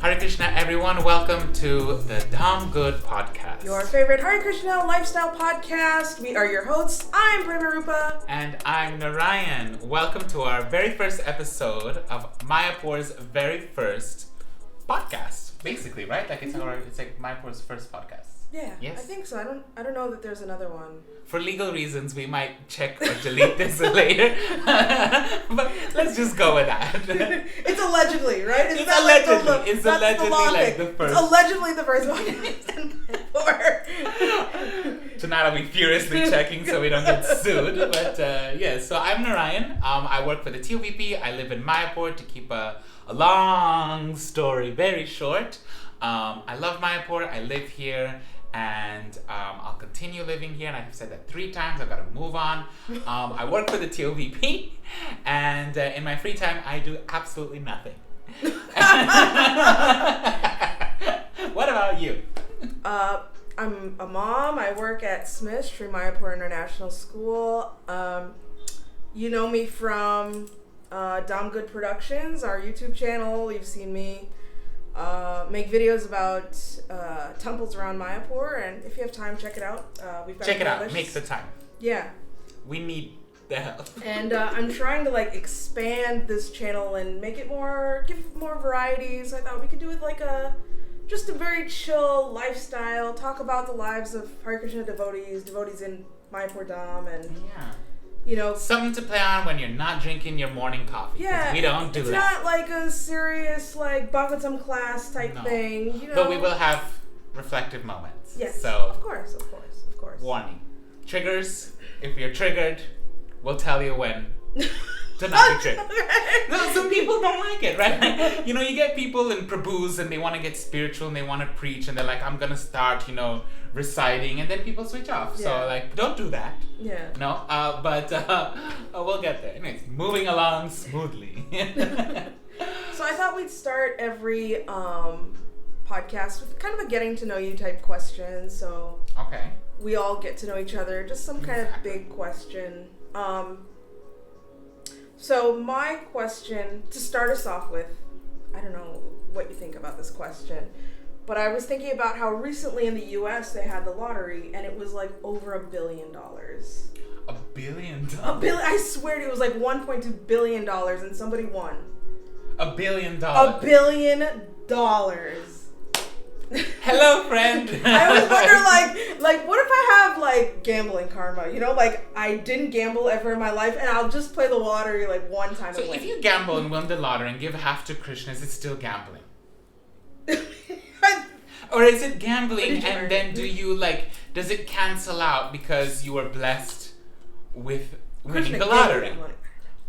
Hare Krishna, everyone. Welcome to the Dham Good podcast. Your favorite Hare Krishna lifestyle podcast. We are your hosts. I'm Prema and I'm Narayan. Welcome to our very first episode of Mayapur's very first podcast. Basically, right? Like it's like Mayapur's first podcast. Yeah, yes? I think so. I don't know that there's another one. For legal reasons, we might check or delete this later. But let's just go with that. It's allegedly, right? It's allegedly. It's allegedly like the first. It's allegedly the first one. Tonight I'll be furiously checking so we don't get sued. But yeah, so I'm Narayan. I work for the TOVP. I live in Mayapur. To keep a long story very short, I love Mayapur. I live here. And I'll continue living here, and I've said that 3 times. I've got to move on. I work for the TOVP, and in my free time, I do absolutely nothing. What about you? I'm a mom. I work at Smith, Sri Mayapur International School. You know me from Dham Good Productions, our YouTube channel. You've seen me make videos about temples around Mayapur, and if you have time, check it out. We've got check it out. Make the time. Yeah. We need the help. And I'm trying to expand this channel and make it give more variety. So I thought we could do it just a very chill lifestyle. Talk about the lives of Hare Krishna devotees in Mayapur Dham, and yeah. Something to play on when you're not drinking your morning coffee. Yeah, we don't do that. It's not like a serious Bhagavatam class type thing. But we will have reflective moments. Yes. So of course. Warning: triggers. If you're triggered, we'll tell you when to not be triggered. No, some people don't like it, right? You get people in Prabhus and they want to get spiritual and they want to preach and they're like, I'm gonna start, reciting, and then people switch off. Yeah. So don't do that. Yeah. No, but we'll get there. Anyways, moving along smoothly. So I thought we'd start every podcast with kind of a getting to know you type question. So okay, we all get to know each other. Just some kind of big question. So my question to start us off with, I don't know what you think about this question, but I was thinking about how recently in the U.S. they had the lottery, and it was over $1 billion. $1 billion? I swear it was $1.2 billion, and somebody won. $1 billion. $1 billion. Hello, friend. I always wonder, what if I have gambling karma? I didn't gamble ever in my life, and I'll just play the lottery one time. So if you gamble and win the lottery and give half to Krishna, is it still gambling? Or is it gambling and then do you does it cancel out because you were blessed with winning the lottery?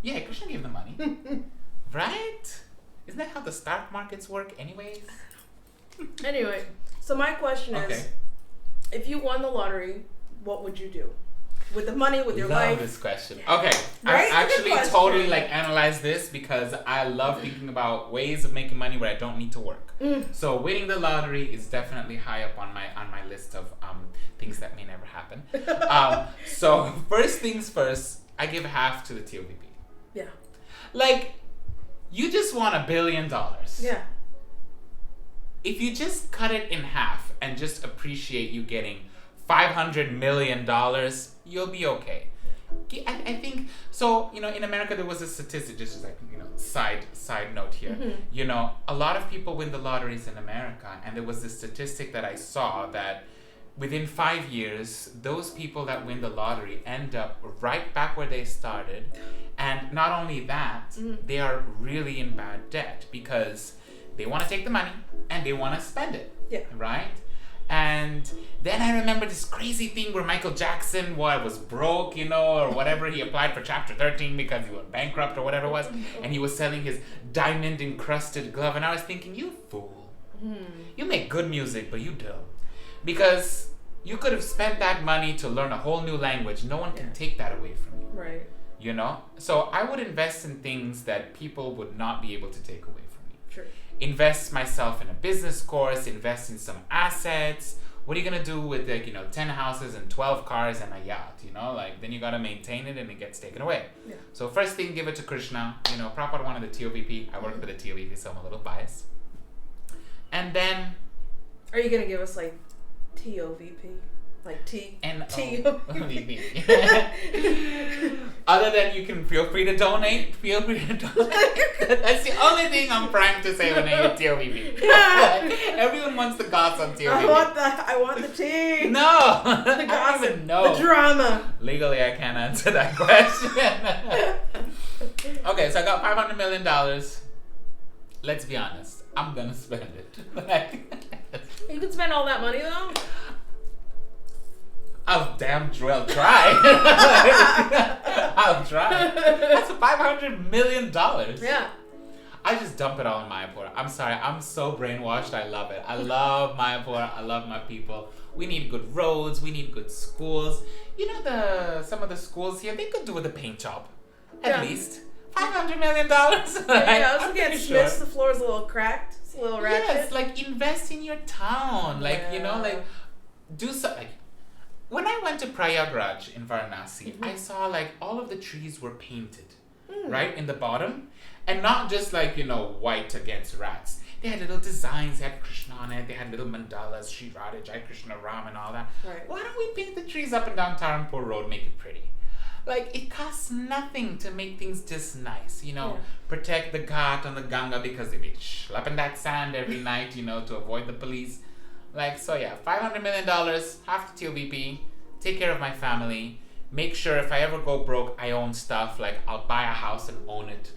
Yeah, Krishna gave the money. Right? Isn't that how the stock markets work anyways? Anyway, so my question is, if you won the lottery, what would you do? With the money, with your life? Love this question. Okay, right? I actually totally analyze this because I love thinking about ways of making money where I don't need to work. So winning the lottery is definitely high up on my list of things that may never happen. So first things first, I give half to the TOVP. Yeah. You just won $1 billion. Yeah. If you just cut it in half and just appreciate you getting $500 million, you'll be okay. I think so. In America there was a statistic, just side note here. Mm-hmm. A lot of people win the lotteries in America, and there was this statistic that I saw that within 5 years, those people that win the lottery end up right back where they started, and not only that, they are really in bad debt because they want to take the money and they want to spend it. Yeah. Right? And then I remember this crazy thing where Michael Jackson was broke, or whatever. He applied for Chapter 13 because he went bankrupt or whatever it was. And he was selling his diamond encrusted glove. And I was thinking, you fool. You make good music, but you dumb. Because you could have spent that money to learn a whole new language. No one can take that away from you. Right. So I would invest in things that people would not be able to take away from me. Sure. Invest myself in a business course, invest in some assets. What are you going to do with 10 houses and 12 cars and a yacht, then you got to maintain it and it gets taken away. Yeah. So first thing, give it to Krishna. Prabhupada wanted the TOVP. I work for the TOVP, so I'm a little biased. And then... Are you going to give us like TOVP? Like TOVP? Other than you can feel free to donate. That's the only thing I'm trying to say when I hear TOVP. Everyone wants the goss on TOVP. I want the tea. No. The gossip. I don't even know. The drama. Legally, I can't answer that question. Okay, so I got $500 million. Let's be honest. I'm gonna spend it. You could spend all that money though. I'll try. I'll try. That's $500 million. Yeah. I just dump it all in Mayapur. I'm sorry. I'm so brainwashed. I love it. I love Mayapur. I love my people. We need good roads. We need good schools. You know, some of the schools here, they could do with a paint job. At least. $500 million. I was looking at Smith's. The floor's a little cracked. It's a little ratchet. Yes, like invest in your town. Like, you know, like do something. Like, when I went to Prayagraj in Varanasi, I saw like all of the trees were painted, right, in the bottom. And not just like, you know, white against rats. They had little designs, they had Krishna on it, they had little mandalas, Sri Radha, Jai Krishna Ram and all that. Right. Why don't we paint the trees up and down Tarampur Road, make it pretty? Like, it costs nothing to make things just nice, you know. Protect the ghat on the Ganga because they be schlepping that sand every night, you know, to avoid the police. Like, so yeah, $500 million, half the TOVP, take care of my family, make sure if I ever go broke, I own stuff, like I'll buy a house and own it,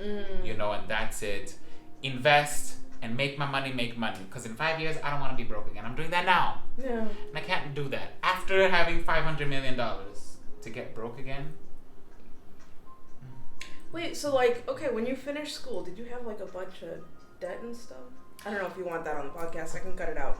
you know, and that's it. Invest and make my money make money, because in 5 years, I don't want to be broke again. I'm doing that now. Yeah. And I can't do that. After having $500 million to get broke again. Wait, so like, okay, when you finished school, did you have like a bunch of debt and stuff? I don't know if you want that on the podcast. I can cut it out.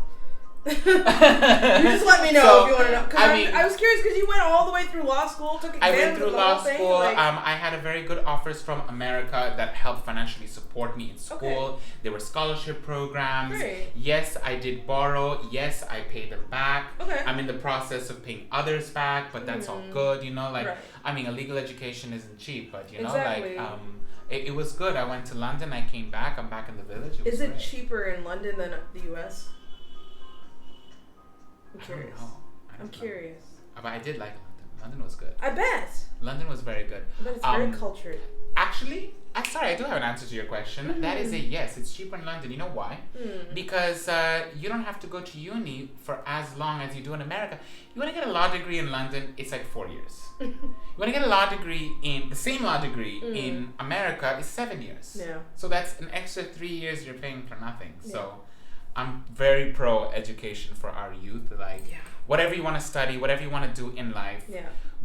You just let me know if you want to know. I was curious because you went all the way through law school, took exams. I went through law school. Like, I had a very good offers from America that helped financially support me in school. Okay. There were scholarship programs. Great. Yes, I did borrow. Yes, I paid them back. Okay. I'm in the process of paying others back, but that's all good, you know. Like, right. I mean, a legal education isn't cheap, but you know, exactly. like, it was good. I went to London. I came back. I'm back in the village. Is it cheaper in London than the U.S.? I'm curious. I'm curious. But I did like London. London was good. I bet. London was very good. But it's very cultured. Actually, sorry, I do have an answer to your question. That is a yes. It's cheaper in London. You know why? Because you don't have to go to uni for as long as you do in America. You want to get a law degree in London, it's like 4 years. You want to get a law degree the same law degree in America is 7 years. Yeah. So that's an extra 3 years you're paying for nothing. Yeah. So I'm very pro education for our youth. Like, whatever you want to study, whatever you want to do in life,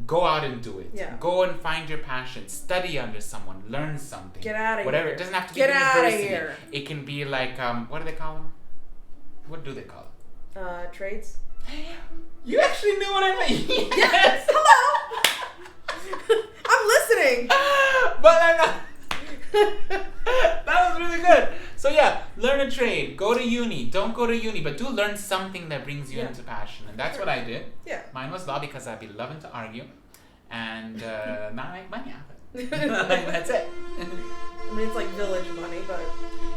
go out and do it. Yeah. Go and find your passion. Study under someone. Learn something. Get out of here. Whatever. It doesn't have to be university. It can be like, what do they call them? What do they call it? Trades. You actually knew what I meant. Yes. Hello. I'm listening. But I'm not. That was really good. So yeah, learn a trade. Go to uni. Don't go to uni, but do learn something that brings you into passion. And that's what I did. Yeah. Mine was law because I'd be loving to argue. And now I make money out of it. That's it. I mean, it's like village money, but...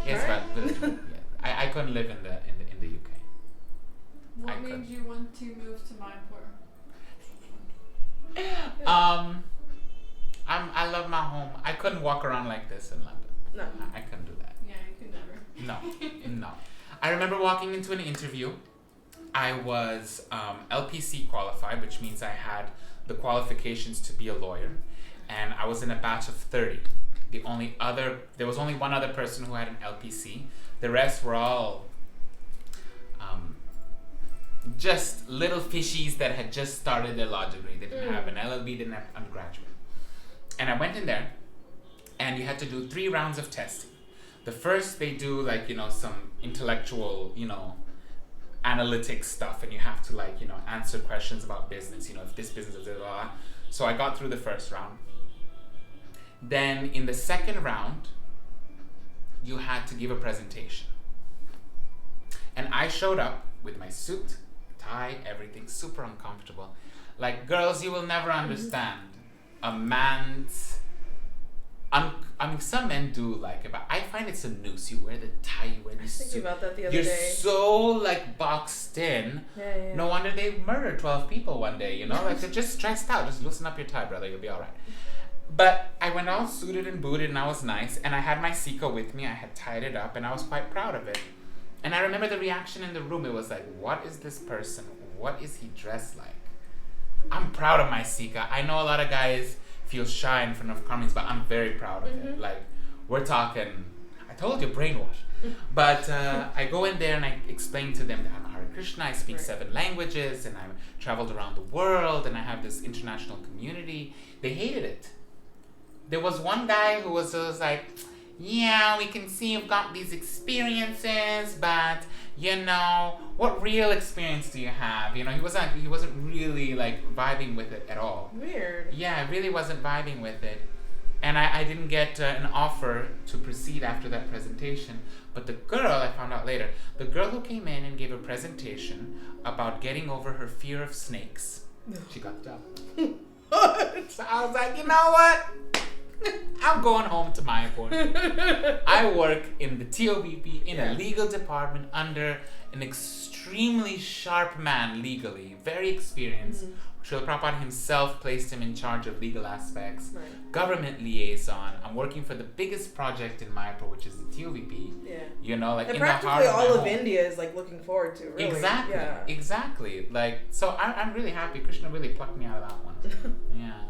Yes, right. But village money. Yeah. I couldn't live in the UK. What made you want to move to Mayapur? I love my home. I couldn't walk around like this in London. No. I couldn't do that. Yeah, you could never. No. I remember walking into an interview. I was LPC qualified, which means I had the qualifications to be a lawyer. And I was in a batch of 30. There was only one other person who had an LPC. The rest were all just little fishies that had just started their law degree. They didn't have an LLB, didn't have undergraduate. And I went in there, and you had to do 3 rounds of testing. The first, they do like, you know, some intellectual, you know, analytics stuff, and you have to like, you know, answer questions about business, you know, if this business is blah, blah, blah. So I got through the first round. Then in the second round, you had to give a presentation. And I showed up with my suit, tie, everything, super uncomfortable. Like, girls, you will never understand a man's I mean, some men do like it, but I find it's a noose. You wear the tie, you wear the I was thinking suit. about that the other You're day. so like boxed in. Yeah. No wonder they murdered 12 people one day, you know? Like, they're just stressed out. Just loosen up your tie, brother. You'll be all right. But I went all suited and booted, and I was nice. And I had my Sika with me. I had tied it up, and I was quite proud of it. And I remember the reaction in the room. It was like, what is this person? What is he dressed like? I'm proud of my Sika. I know a lot of guys feel shy in front of Karmis, but I'm very proud of it. Like, we're talking, I told you, brainwash. But I go in there and I explain to them that I'm Hare Krishna, I speak 7 languages, and I've traveled around the world, and I have this international community. They hated it. There was one guy who was like, yeah, we can see you've got these experiences, but, you know, what real experience do you have? You know, he wasn't really, like, vibing with it at all. Weird. Yeah, I really wasn't vibing with it. And I didn't get an offer to proceed after that presentation. But the girl, I found out later, the girl who came in and gave a presentation about getting over her fear of snakes, she got the job. So I was like, you know what? I'm going home to Mayapur. I work in the TOVP in a legal department under an extremely sharp man legally, very experienced. Srila Prabhupada himself placed him in charge of legal aspects, government liaison. I'm working for the biggest project in Mayapur, which is the TOVP. Yeah. You know, like, and in the heart practically of all my of home. India is like looking forward to, really. Exactly. Yeah. Exactly. Like, so I'm really happy. Krishna really plucked me out of that one. Yeah.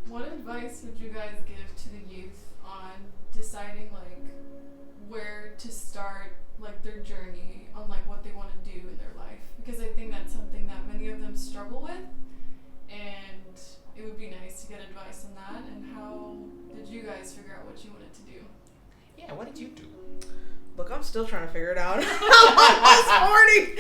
What advice would you guys give to the youth on deciding like where to start like their journey on like what they want to do in their life? Because I think that's something that many of them struggle with, and it would be nice to get advice on that. And how did you guys figure out what you wanted to do? Yeah, what did you do? Look, I'm still trying to figure it out. I'm almost 40.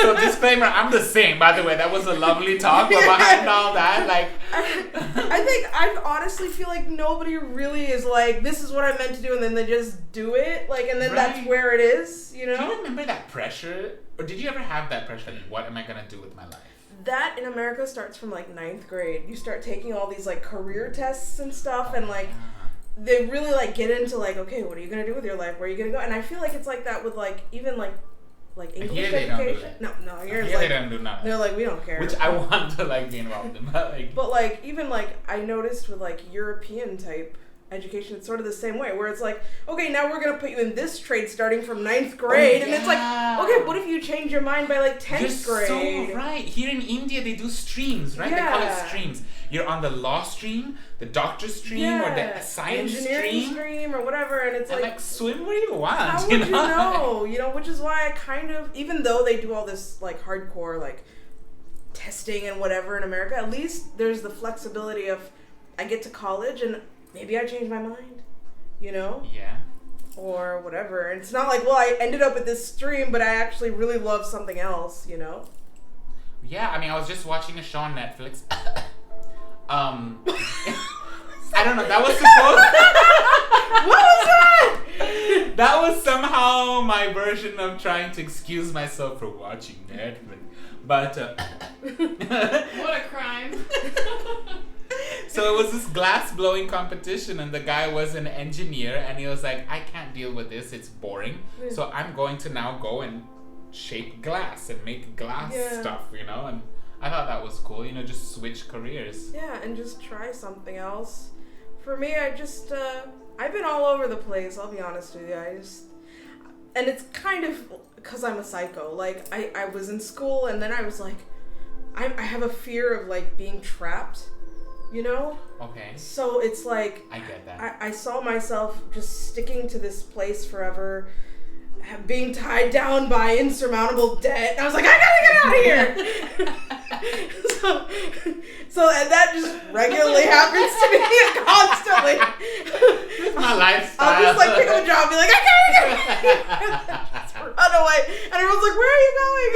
So disclaimer, I'm the same, by the way. That was a lovely talk, but behind all that, like... I think I honestly feel like nobody really is like, this is what I meant to do, and then they just do it. Like, and then that's where it is, you know? Do you remember that pressure? Or did you ever have that pressure? Like, what am I going to do with my life? That in America starts from like 9th grade. You start taking all these like career tests and stuff, and like... they really like get into like, okay, what are you gonna do with your life? Where are you gonna go? And I feel like it's like that with like even like English education. No, here's Here like they don't do nothing. they're like, we don't care. Which I want to like be involved in, but like even like I noticed with like European type education, it's sort of the same way, where it's like, okay, now we're gonna put you in this trade starting from 9th grade, and it's like, okay, what if you change your mind by like 10th grade? You're so right. Here in India, they do streams, right? They call it streams. You're on the law stream, the doctor stream, or the science engineering stream, or whatever, and it's like swim where you want. How would you know? You know, which is why I kind of, even though they do all this like hardcore like testing and whatever in America, at least there's the flexibility of I get to college and maybe I change my mind, you know? Yeah. Or whatever. And it's not like, well, I ended up at this stream, but I actually really love something else, you know? Yeah, I mean, I was just watching a show on Netflix. I don't know, that was supposed What was that? That was somehow my version of trying to excuse myself for watching Netflix. But, What a crime. So it was this glass blowing competition, and the guy was an engineer, and he was like, I can't deal with this, it's boring. So I'm going to now go and shape glass and make glass stuff, you know? And I thought that was cool, you know, just switch careers. Yeah, and just try something else. For me, I just, I've been all over the place, I'll be honest with you. And it's kind of because I'm a psycho. Like, I was in school, and then I was like, I have a fear of, like, being trapped, you know? Okay. So it's like... I get that. I saw myself just sticking to this place forever, being tied down by insurmountable debt. And I was like, I gotta get out of here! so and that just regularly happens to me constantly. It's my lifestyle. I'll just like pick up a job and be like, I gotta get out of here! Just run away. And everyone's like, where are you going?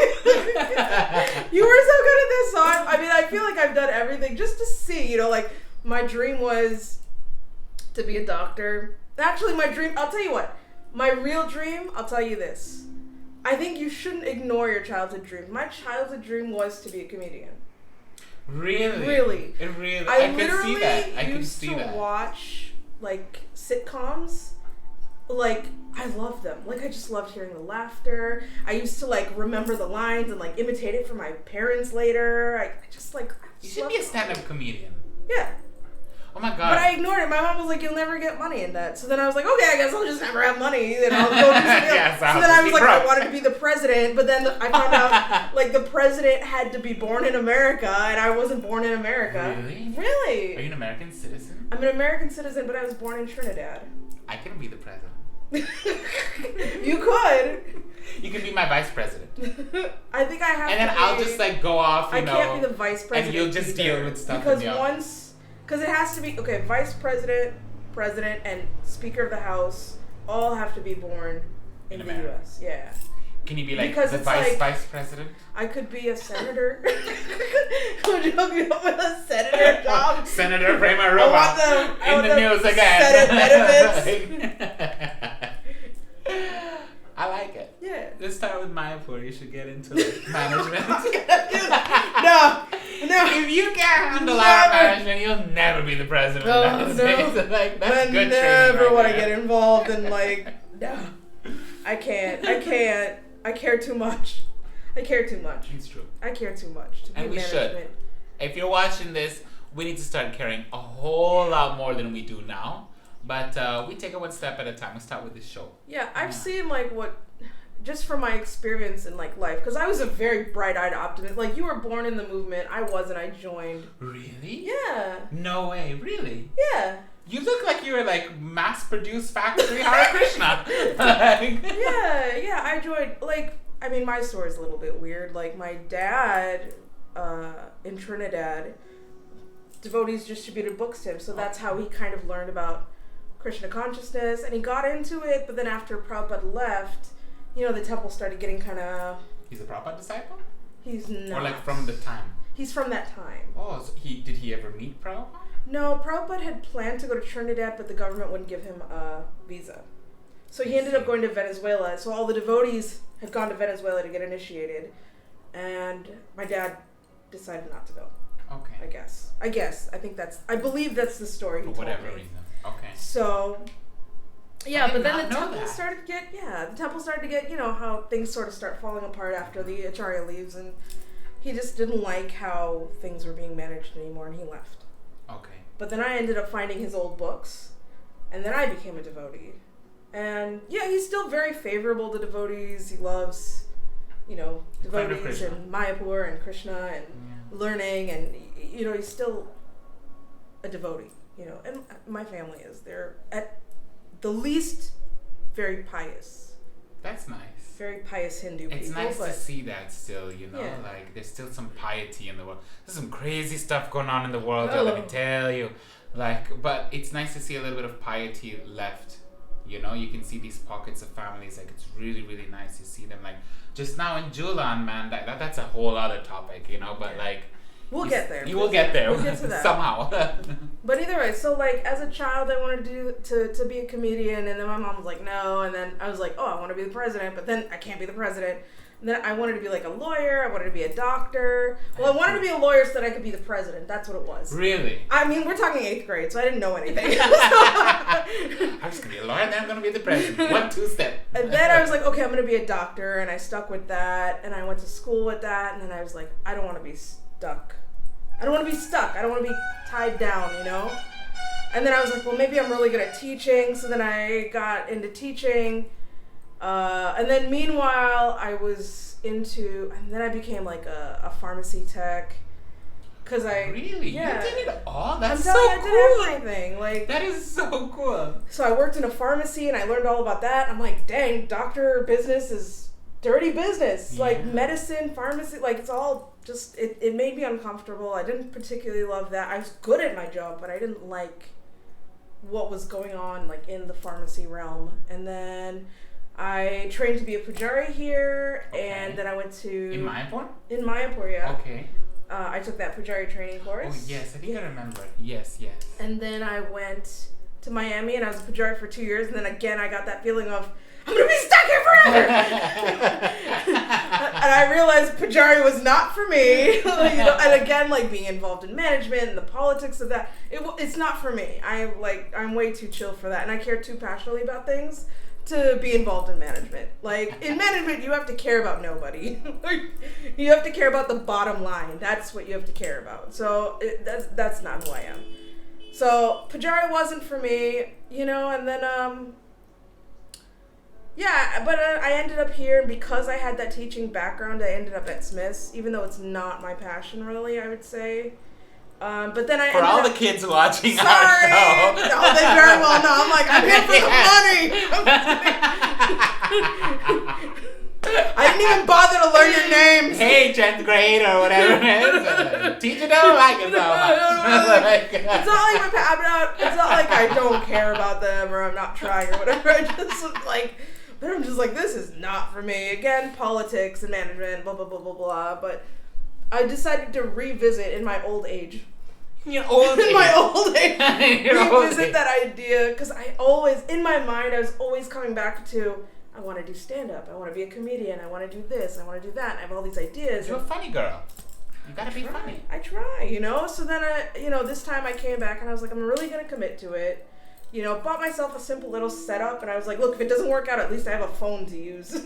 You were so good at this. So I mean, I feel like I've done everything just to see, you know, like my dream was to be a doctor. Actually, my dream, I'll tell you what, my real dream, I'll tell you this. I think you shouldn't ignore your childhood dream. My childhood dream was to be a comedian. Really? Really. It really. I could see that. I could used see to that. watch like sitcoms, like I loved them. Like I just loved hearing the laughter. I used to like remember the lines and like imitate it for my parents later. I just like you should be a stand-up comedian. Yeah. Oh my god. But I ignored it. My mom was like, "You'll never get money in that." So then I was like, "Okay, I guess I'll just never have money. Then I'll go do something else." Yes, so then I was like, I wanted to be the president, but then I found out like the president had to be born in America, and I wasn't born in America. Really? Really? Are you an American citizen? I'm an American citizen, but I was born in Trinidad. I can be the president. You could. You can be my vice president. I think I have. And then I'll just like go off. You know, can't be the vice president. And you'll just deal with stuff because in the office. Because it has to be, okay, vice president, president, and speaker of the house all have to be born in the America. U.S. Yeah. Can you be like because the vice president? I could be a senator. Would you hook me up with a senator job? Senator Prema in the news again. Senate benefits. I like it. Yeah. Let's start with Mayapur. You should get into like, management. No. If you can't handle our management, you'll never be the president of the United States. Like, that's good training. I never want to get involved in like, no. I can't. I care too much. It's true. I care too much to be and we management. should. If you're watching this, we need to start caring a whole lot more than we do now. But we take it one step at a time. We start with this show. Yeah, I've seen like just from my experience in like life, because I was a very bright-eyed optimist. Like you were born in the movement, I wasn't. I joined. Really? Yeah. No way. Really? Yeah. You look like you were like mass-produced factory Hare Krishna. Yeah. I joined. Like, I mean, my story's a little bit weird. Like my dad, in Trinidad, devotees distributed books to him, so that's how he kind of learned about Krishna consciousness, and he got into it. But then after Prabhupada left, you know, the temple started getting kind of. He's a Prabhupada disciple? He's not. Or like from the time? He's from that time. Oh, so did he ever meet Prabhupada? No, Prabhupada had planned to go to Trinidad, but the government wouldn't give him a visa. So he ended up going to Venezuela. So all the devotees had gone to Venezuela to get initiated, and my dad decided not to go. Okay. I guess. I believe that's the story. For whatever reason. Okay. So, yeah, but then the temple that. started to get, you know, how things sort of start falling apart after the Acharya leaves, and he just didn't like how things were being managed anymore, and he left. Okay. But then I ended up finding his old books, and then I became a devotee. And yeah, he's still very favorable to devotees. He loves, you know, devotees and Mayapur and Krishna and learning, and you know, he's still a devotee, you know, and my family is. They're at the least very pious. That's nice. Very pious Hindu people. It's nice to see that still, you know, like there's still some piety in the world. There's some crazy stuff going on in the world, let me tell you. Like, but it's nice to see a little bit of piety left. You know, you can see these pockets of families. Like, it's really, really nice to see them. Like, just now in Julan, man, that's a whole other topic, you know. But like, we'll get there. You will get there. We'll get to that somehow. But either way, so like as a child, I wanted to be a comedian, and then my mom was like, no, and then I was like, oh, I want to be the president, but then I can't be the president. And then I wanted to be like a lawyer. I wanted to be a doctor. Well, I wanted to be a lawyer so that I could be the president. That's what it was. Really? I mean, we're talking 8th grade, so I didn't know anything. I was gonna be a lawyer, and then I'm gonna be the president. 1-2 step. And then I was like, okay, I'm gonna be a doctor, and I stuck with that, and I went to school with that, and then I was like, I don't want to be stuck. I don't want to be stuck. I don't want to be tied down, you know? And then I was like, well, maybe I'm really good at teaching. So then I got into teaching. And then meanwhile, I was into, and then I became like a pharmacy tech. Cause Really? Yeah. You did it all? That's so cool. I did everything. Like, that is so cool. So I worked in a pharmacy and I learned all about that. I'm like, dang, doctor business is dirty business. Yeah. Like medicine, pharmacy, like it's all just, it made me uncomfortable. I didn't particularly love that. I was good at my job, but I didn't like what was going on like in the pharmacy realm. And then I trained to be a pujari here, and then I went to... In Mayapur? In Mayapur, yeah. Okay. I took that pujari training course. Oh, yes. I think I remember. Yes. And then I went to Miami, and I was a pujari for 2 years, and then again I got that feeling of, I'm going to be stuck here forever! I realized Pujari was not for me. You know, and again, like being involved in management and the politics of that, it's not for me. I'm way too chill for that, and I care too passionately about things to be involved in management. Like in management, you have to care about nobody. You have to care about the bottom line. That's what you have to care about. So that's not who I am. So Pujari wasn't for me, you know, and then yeah, but I ended up here, and because I had that teaching background, I ended up at Smith's, even though it's not my passion really, I would say. But then I for all the kids watching our show. No, they very well know. I'm like, I'm here for the money. I didn't even bother to learn your names. Hey, 10th grade or whatever it is. Teacher don't like it so much. It's not like I don't care about them or I'm not trying or whatever. But I'm just like, this is not for me. Again, politics and management, blah, blah, blah, blah, blah. But I decided to revisit in my old age. Your old age. In my old age. Revisit that idea. Because in my mind, I was always coming back to, I want to do stand-up. I want to be a comedian. I want to do this. I want to do that. I have all these ideas. You're a funny girl. You gotta be funny. I try, you know? So then, this time I came back and I was like, I'm really going to commit to it. You know, bought myself a simple little setup, and I was like, look, if it doesn't work out, at least I have a phone to use.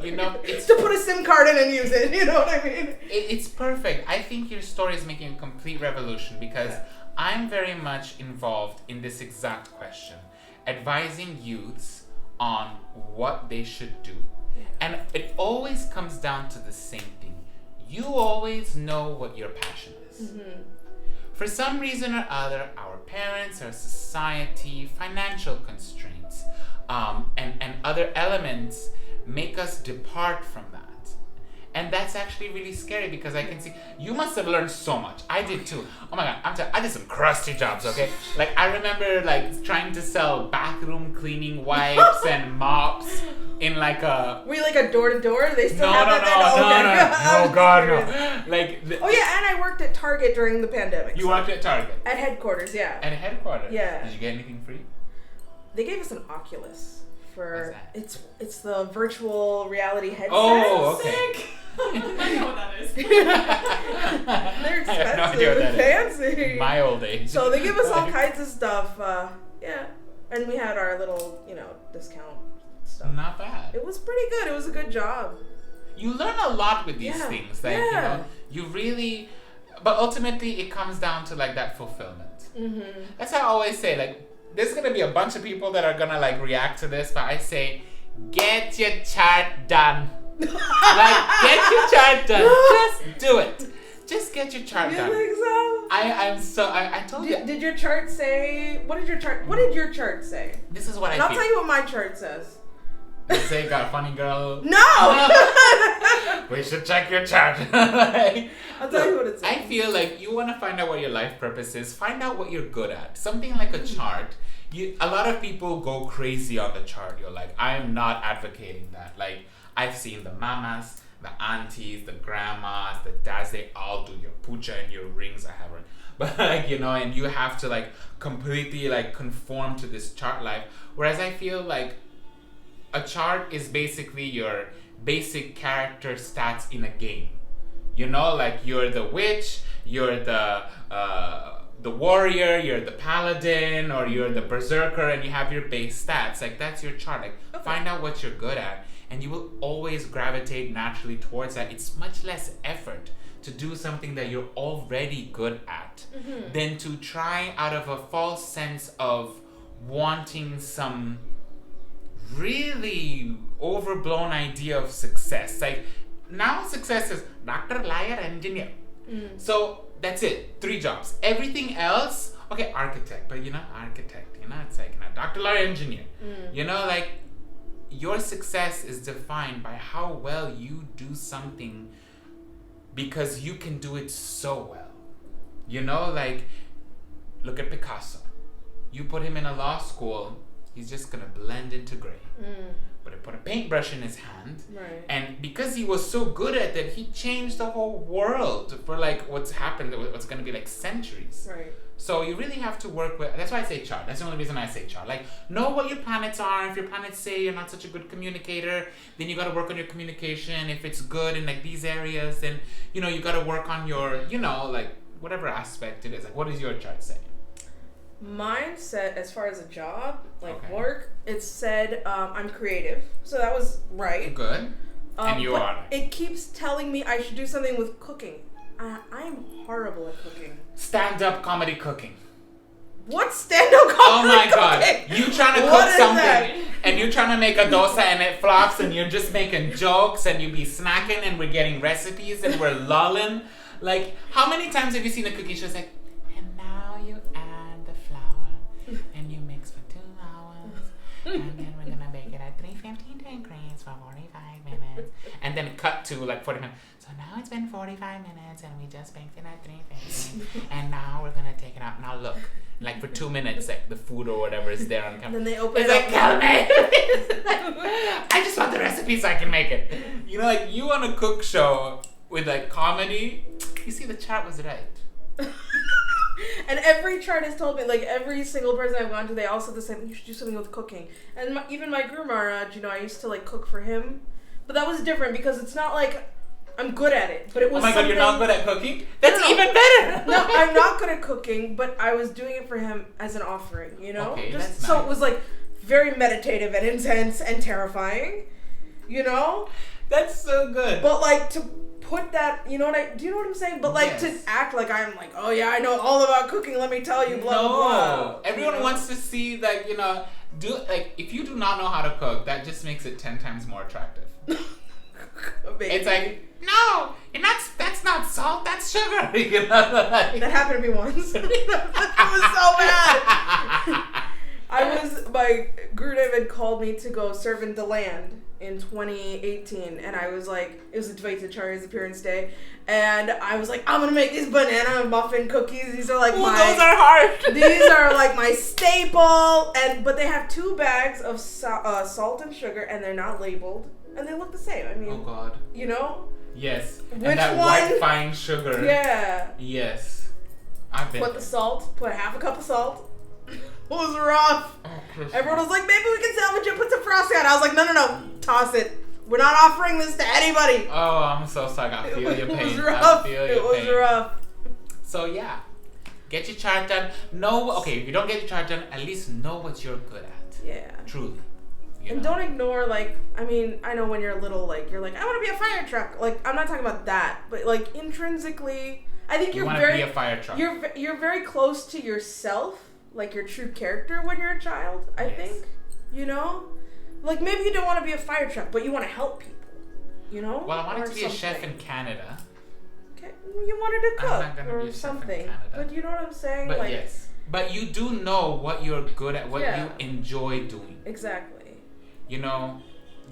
You know, it's to put a SIM card in and use it, you know what I mean? It's perfect. I think your story is making a complete revolution because I'm very much involved in this exact question, advising youths on what they should do. Yeah. And it always comes down to the same thing. You always know what your passion is. Mm-hmm. For some reason or other, our parents, our society, financial constraints, and other elements make us depart from that. And that's actually really scary because I can see, you must have learned so much. I did too. Oh my God, I did some crusty jobs, okay? Like, I remember, like, trying to sell bathroom cleaning wipes and mops in, like, a... Were you, like, a door-to-door? They still have that? No, God, no. Like... Oh, yeah, and I worked at Target during the pandemic. You worked at Target? At headquarters, yeah. At headquarters? Yeah. Did you get anything free? They gave us an Oculus. What's that? It's the virtual reality headset. Oh, okay. Sick. I know what that is. They're expensive. I have no idea what that fancy. Is. My old age. So they give us all kinds of stuff. Yeah, and we had our little, discount stuff. Not bad. It was pretty good. It was a good job. You learn a lot with these things. Like, you really, but ultimately it comes down to like that fulfillment. Mm-hmm. That's how I always say, like, there's gonna be a bunch of people that are gonna like react to this, but I say, get your chart done. Like, get your chart done. Just do it. Just get your chart done. You think so? I told you. Did your chart say? What did your chart say? This is what and I I'll feel. tell you what my chart says. They say got a funny girl. No. We should check your chart. I'll tell you what it says. I feel like you want to find out what your life purpose is. Find out what you're good at. Something like a chart. A lot of people go crazy on the chart. You're like, I am not advocating that. Like, I've seen the mamas, the aunties, the grandmas, the dads, they all do your puja and your rings. I haven't. But like, and you have to like completely like conform to this chart life. Whereas I feel like a chart is basically your basic character stats in a game. Like you're the witch, you're the warrior, you're the paladin, or you're the berserker, and you have your base stats. Like, that's your chart. Like, find out what you're good at, and you will always gravitate naturally towards that. It's much less effort to do something that you're already good at than to try out of a false sense of wanting some really overblown idea of success. Like, now success is doctor, lawyer, engineer. So that's it. 3 jobs. Everything else, okay, architect, but architect, it's like doctor, lawyer, engineer. Like, your success is defined by how well you do something because you can do it so well. Like, look at Picasso. You put him in a law school, he's just gonna blend into gray. but it put a paintbrush in his hand. Right. And because he was so good at it, he changed the whole world for like what's happened, what's going to be like centuries. Right. So you really have to work with, that's why I say chart. That's the only reason I say chart. Like, know what your planets are. If your planets say you're not such a good communicator, then you got to work on your communication. If it's good in like these areas, then, you know, you got to work on your, you know, like whatever aspect it is. Like, what does your chart say? Mine said, as far as a job, like Okay. work, it said I'm creative. So that was right. Good. And you but are. It keeps telling me I should do something with cooking. I'm horrible at cooking. Stand-up comedy cooking. What stand-up comedy Oh my cooking? god. You trying to What cook is something that? and you're trying to make a dosa and it flops and you're just making jokes and you be snacking and we're getting recipes and we're lulling. Like, how many times have you seen a cooking show? It's like, and now you add the flour and you mix for 2 hours and then we're gonna bake it at 350 degrees for 45 minutes and then cut to like 40 minutes. So now it's been 45 minutes and we just baked it at 350 and now we're gonna take it out. Now look, like for 2 minutes, like the food or whatever is there on camera. And then they open It's it like, up. tell me. I just want the recipe so I can make it. You know, like you on a cook show with like comedy, you see the chart was right. And every chart has told me, like every single person I've gone to, they all said the same. You should do something with cooking. And even my Guru Maharaj, you know, I used to like cook for him, but that was different because it's not like I'm good at it. But it was. Oh my god, you're not good at cooking? That's No. even better. No, I'm not good at cooking, but I was doing it for him as an offering. You know, Okay, just that's so nice. it was like very meditative and intense and terrifying. You know, That's so good. but like to put that, do you know what I'm saying? But like Yes. to act like I'm like, oh yeah, I know all about cooking. Let me tell you, blah blah blah. Everyone You know? wants to see that, you know, if you do not know how to cook, that just makes it 10 times more attractive. Maybe. It's like, no, that's not salt, that's sugar. You know, like, That happened to me once. That was so bad. My Gurudev had called me to go serve in DeLand in 2018, and I was like, it was Advaita Acarya's appearance day, and I was like, I'm gonna make these banana muffin cookies. These are like ooh, those are hard. these are like my staple, but they have 2 bags of salt and sugar, and they're not labeled, and they look the same. I mean, Oh god. you know? Yes. Which and that one? white fine sugar. Yeah. Yes. I've been Put the salt, put half a cup of salt. It was rough. Oh, Krishna. Everyone was like, maybe we can salvage it, put some frosting on it. I was like, no, toss it. We're not offering this to anybody. Oh, I'm so sorry. I feel your pain. It was rough. I feel It your was pain. rough. So yeah, get your chart done. If you don't get your chart done, at least know what you're good at. Yeah. Truly. You And know? don't ignore, like, I mean, I know when you're little, like, you're like, I want to be a fire truck. Like, I'm not talking about that, but like intrinsically, I think You you're want to very, be a fire truck. you're very close to yourself, like your true character when you're a child. I Yes. think, like maybe you don't want to be a fire truck, but you want to help people. Well, I wanted Or to be a chef something. in Canada. Okay, you wanted to I'm cook not gonna or be a chef in something, Canada. but you know what I'm saying? But like, yes. But you do know what you're good at, what Yeah. you enjoy doing. exactly. You know,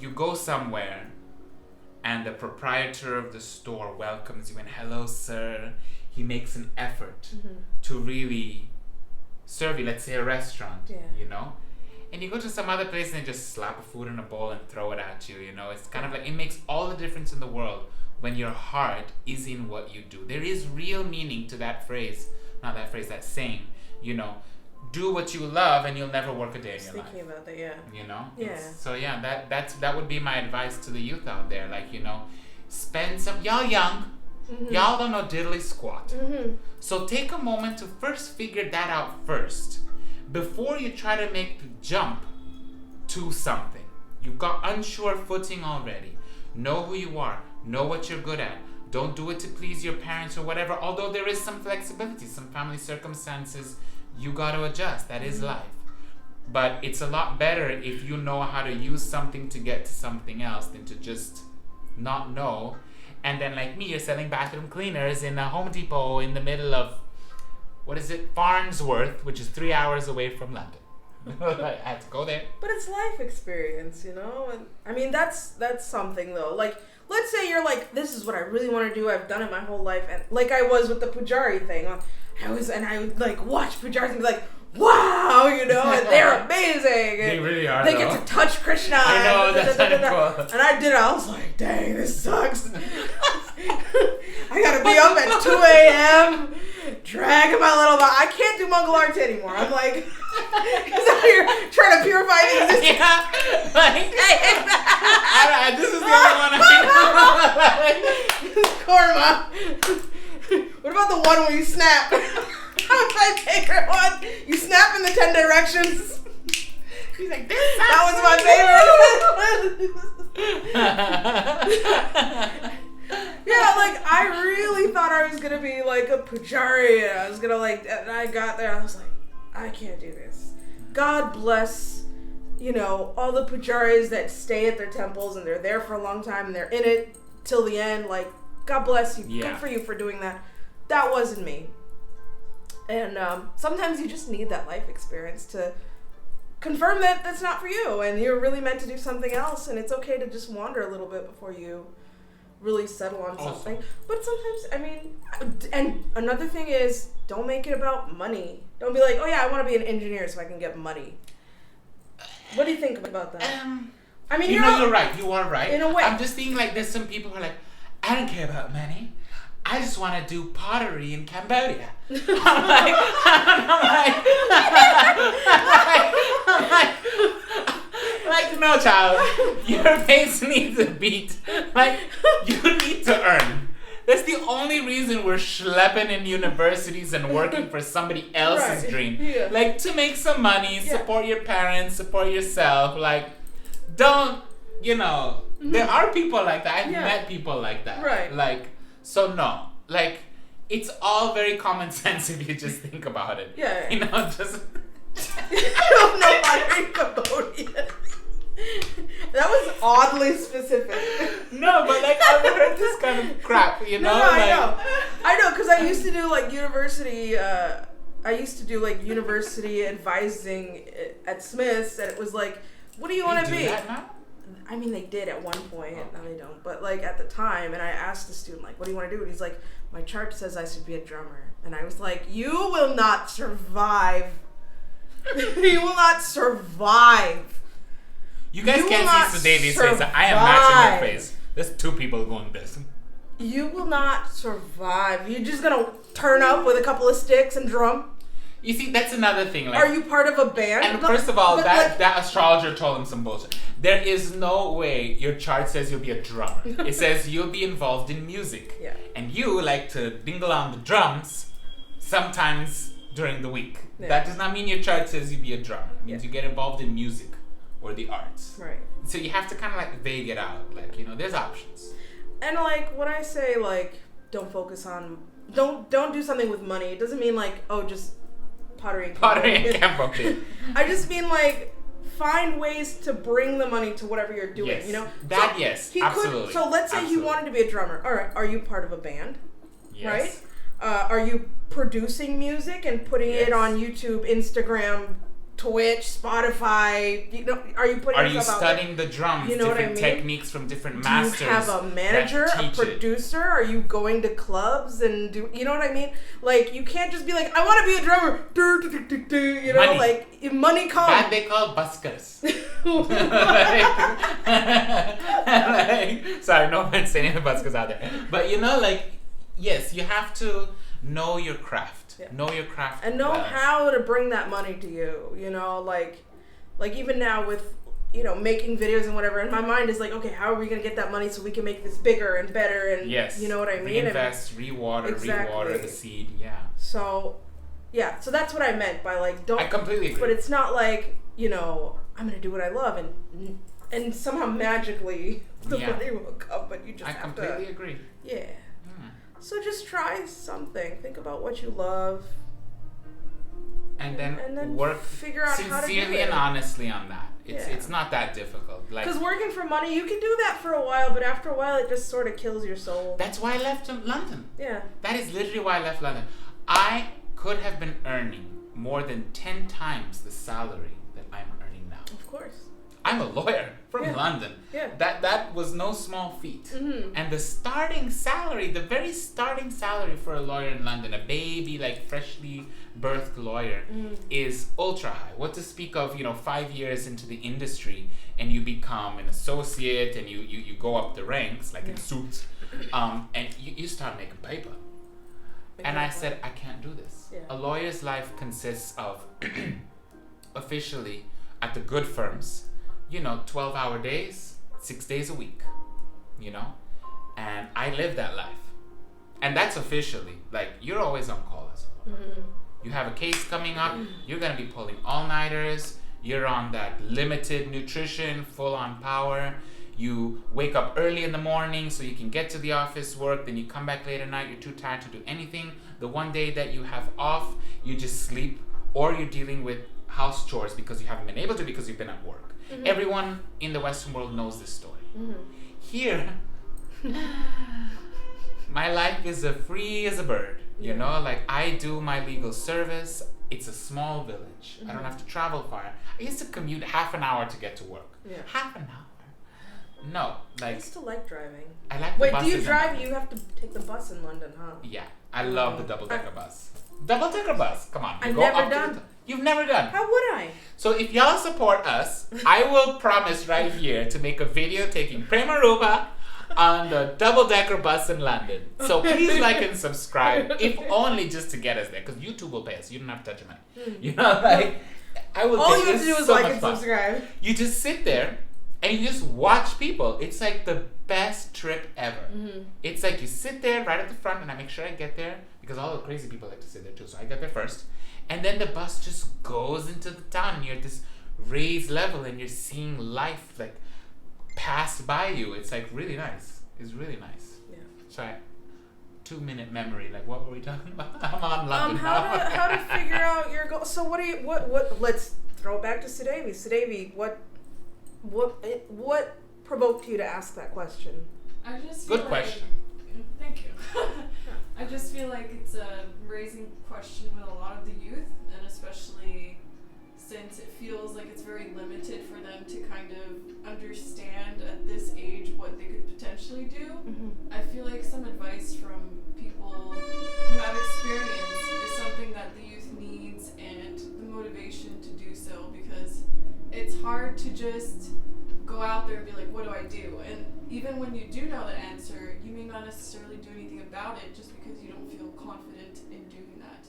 you go somewhere and the proprietor of the store welcomes you and, hello, sir. He makes an effort to really serve you. Let's say a restaurant, Yeah. you know? And you go to some other place and they just slap a food in a bowl and throw it at you, you know? It's kind of like, it makes all the difference in the world when your heart is in what you do. There is real meaning to that phrase, that saying, you know, do what you love and you'll never work a day in your life. Thinking about that, yeah. You know? Yeah. So yeah, that would be my advice to the youth out there. Like, you know, spend some, y'all young, y'all don't know diddly squat. So take a moment to first figure that out first. Before you try to make the jump to something. You've got unsure footing already. Know who you are. Know what you're good at. Don't do it to please your parents or whatever. Although there is some flexibility, some family circumstances, you got to adjust. That is life. But it's a lot better if you know how to use something to get to something else than to just not know. And then like me, you're selling bathroom cleaners in a Home Depot in the middle of, Farnsworth, which is 3 hours away from London. I had to go there. But it's life experience, And I mean, that's something though. Like, let's say you're like, this is what I really want to do. I've done it my whole life, and like I was with the Pujari thing. I would like watch pujaris and be like, wow, you know, and they're amazing. They really are. They get to touch Krishna. I know, that's cool. And I did it. I was like, dang, this sucks. I gotta be up at 2 a.m. dragging my little body. I can't do Mangal Arti anymore. I'm like, he's out here trying to purify the existence. Yeah, like, this is the only one I know. Karma. What about the one where you snap? That was my favorite one. You snap in the 10 directions. He's like, that was my favorite. Yeah, like I really thought I was gonna be like a pujari. And I was gonna and I got there. I was like, I can't do this. God bless, you know, all the pujaris that stay at their temples and they're there for a long time and they're in it till the end. Like, God bless you. Yeah. Good for you for doing that. That wasn't me. And sometimes you just need that life experience to confirm that that's not for you and you're really meant to do something else, and it's okay to just wander a little bit before you really settle on something. But sometimes, I mean, and another thing is, don't make it about money. Don't be like, oh yeah, I want to be an engineer so I can get money. What do you think about that? I mean, you're right. You are right. In a way. I'm just thinking like there's some people who are like, I don't care about money. I just want to do pottery in Cambodia. I'm like, no, child. Your face needs a beat. Like, you need to earn. That's the only reason we're schlepping in universities and working for somebody else's dream. Yeah. Like, to make some money, support your parents, support yourself. Like, don't, you know, there are people like that. I've met people like that. Right. Like, so no. Like, it's all very common sense if you just think about it. Yeah. You know, just... I don't know pottery in Cambodia. That was oddly specific. No, but like I've heard this kind of crap, you know? No, like, I know, because I used to do like university. I used to do like university advising at Smith's, and it was like, "What do you want to be?" That now? I mean, they did at one point. Now they don't. But like at the time, and I asked the student, like, "What do you want to do?" And he's like, "My chart says I should be a drummer." And I was like, "You will not survive. You will not survive." You guys can't see Sudevi's face. I am matching her face. There's two people going this. You will not survive. You're just gonna turn up with a couple of sticks and drum. You see, that's another thing. Like, are you part of a band? And first of all, that astrologer told him some bullshit. There is no way your chart says you'll be a drummer. It says you'll be involved in music. Yeah. And you like to dingle on the drums sometimes during the week. Yeah. That does not mean your chart says you'll be a drummer. It means you get involved in music or the arts. Right. So you have to kind of like vague it out. Like, you know, there's options. And like when I say like don't focus on don't do something with money, it doesn't mean like, oh, just pottery and Cambodia. I just mean like find ways to bring the money to whatever you're doing, Yes. you know? That, so yes, he absolutely. So let's say Absolutely. he wanted to be a drummer. All right, are you part of a band? Yes. Right? Are you producing music and putting it on YouTube, Instagram, Twitch, Spotify? You know, are you putting? Are you yourself out studying the drums? You know different what I mean? techniques from different Do masters. you have a manager, a producer? Are you going to clubs and do? You know what I mean? Like you can't just be like, I want to be a drummer. You know, Money. like money comes. That they call buskers. Sorry, no offense to any of the buskers out there. But you know, like, yes, you have to know your craft. Yeah. Know your craft. And know how to bring that money to you. You know, like even now with, you know, making videos and whatever, and my mind is like, okay, how are we going to get that money so we can make this bigger and better? And yes, you know what I mean? Reinvest, rewater the seed. Yeah. So, yeah. So that's what I meant by like, don't. I completely agree. But it's not like, you know, I'm going to do what I love and somehow magically the money will come, but you just have to. I completely agree. Yeah. So just try something. Think about what you love. And then work figure out how to do sincerely it. and honestly on that. It's not that difficult. Like, because working for money, you can do that for a while, but after a while, it just sort of kills your soul. That's why I left London. Yeah. That is literally why I left London. I could have been earning more than 10 times the salary that I'm earning now. Of course. I'm a lawyer from Yeah. London. Yeah. That was no small feat. Mm-hmm. And the starting salary, the very starting salary for a lawyer in London, a baby, like freshly birthed lawyer, is ultra high. What to speak of, 5 years into the industry and you become an associate and you go up the ranks, like in suits, and you start making paper. And I said, I can't do this. Yeah. A lawyer's life consists of, officially, at the good firms, 12-hour days, 6 days a week, and I live that life. And that's officially, like, you're always on call as a lawyer. You have a case coming up, you're going to be pulling all-nighters, you're on that limited nutrition, full-on power. You wake up early in the morning so you can get to the office work, then you come back late at night, you're too tired to do anything. The one day that you have off, you just sleep, or you're dealing with house chores because you haven't been able to because you've been at work. Everyone in the Western world knows this story. Here, my life is as free as a bird. Like I do my legal service. It's a small village. I don't have to travel far. I used to commute half an hour to get to work. Yeah. Half an hour. No, I like used to like driving. I like the Wait, buses. do you drive? You have to take the bus in London, huh? Yeah, I love the double-decker bus. Double-decker bus. Come on. you I've go never up to done. the You've never done. How would I? So if y'all support us, I will promise right here to make a video taking Prema Rupa on the double-decker bus in London. So please like and subscribe, if only just to get us there, because YouTube will pay us. You don't have to touch your money. I will. All you have to do is so like much and fun. subscribe. You just sit there and you just watch people. It's like the best trip ever. It's like you sit there right at the front, and I make sure I get there because all the crazy people like to sit there too. So I get there first, and then the bus just goes into the town, and you're at this raised level, and you're seeing life like pass by you. It's like really nice. It's really nice. Yeah. Sorry. 2-minute memory. Like, what were we talking about? I'm on London How now. to figure out your goal? So what? Let's throw it back to Sudevi. Sudevi, what provoked you to ask that question? I just feel Good question. Thank you. I just feel like it's a raising question with a lot of the youth, and especially since it feels like it's very limited for them to kind of understand at this age what they could potentially do. I feel like some advice from people who have experience is something that the youth needs, and the motivation to do so, because it's hard to just go out there and be like, what do I do? And even when you do know the answer, you may not necessarily do anything about it just because you don't feel confident in doing that.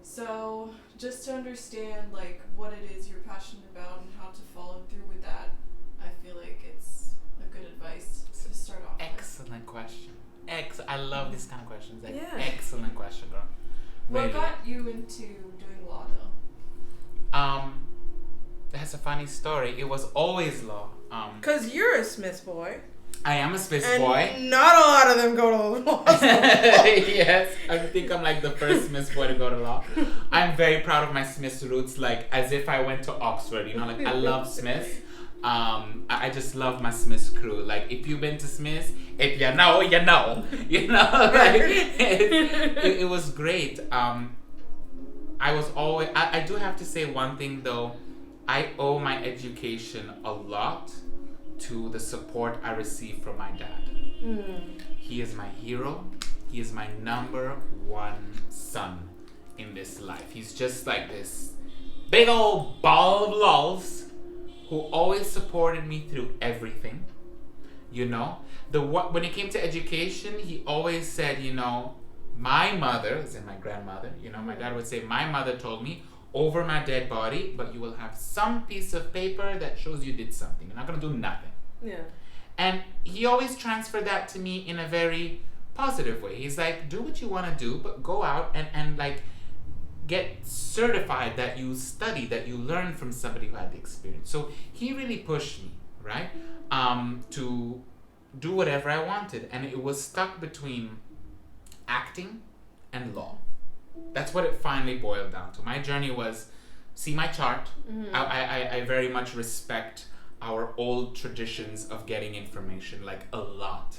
So just to understand like what it is you're passionate about and how to follow through with that, I feel like it's a good advice to start off with. Excellent question. I love these kind of questions. Like, Yeah. excellent question, girl. What Really. got you into doing law though? That's a funny story. It was always law. Because you're a Smith boy. I am a Swiss And boy. not a lot of them go to law school. Yes, I think I'm like the first Smith boy to go to law. I'm very proud of my Smith roots, like as if I went to Oxford. Like I love Smith. I just love my Smith crew. Like if you've been to Smith, if you know, you know. Like it was great. I was always. I do have to say one thing though. I owe my education a lot to the support I received from my dad. He is my hero. He is my number one son in this life. He's just like this big old ball of lols who always supported me through everything. When it came to education, he always said, my mother, as in my grandmother, my dad would say, my mother told me, over my dead body, but you will have some piece of paper that shows you did something. You're not going to do nothing. Yeah. And he always transferred that to me in a very positive way. He's like, do what you want to do, but go out and like get certified that you study, that you learn from somebody who had the experience. So he really pushed me, right? To do whatever I wanted. And it was stuck between acting and law. That's what it finally boiled down to. My journey was, see my chart. I very much respect our old traditions of getting information, like a lot.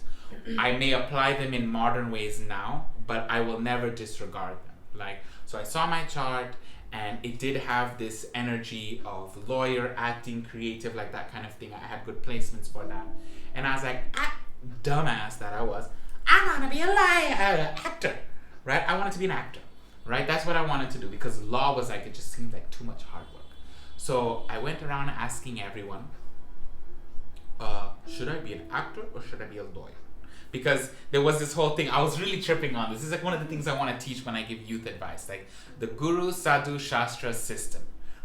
I may apply them in modern ways now, but I will never disregard them. So I saw my chart, And it did have this energy of lawyer, acting, creative, like that kind of thing. I had good placements for that. And I was like, dumbass that I was, I want to be a actor, right? I wanted to be an actor, right? That's what I wanted to do because law was like, it just seemed like too much hard work. So I went around asking everyone, should I be an actor or should I be a lawyer? Because there was this whole thing, I was really tripping on this. This is like one of the things I want to teach when I give youth advice, like the Guru Sadhu Shastra system,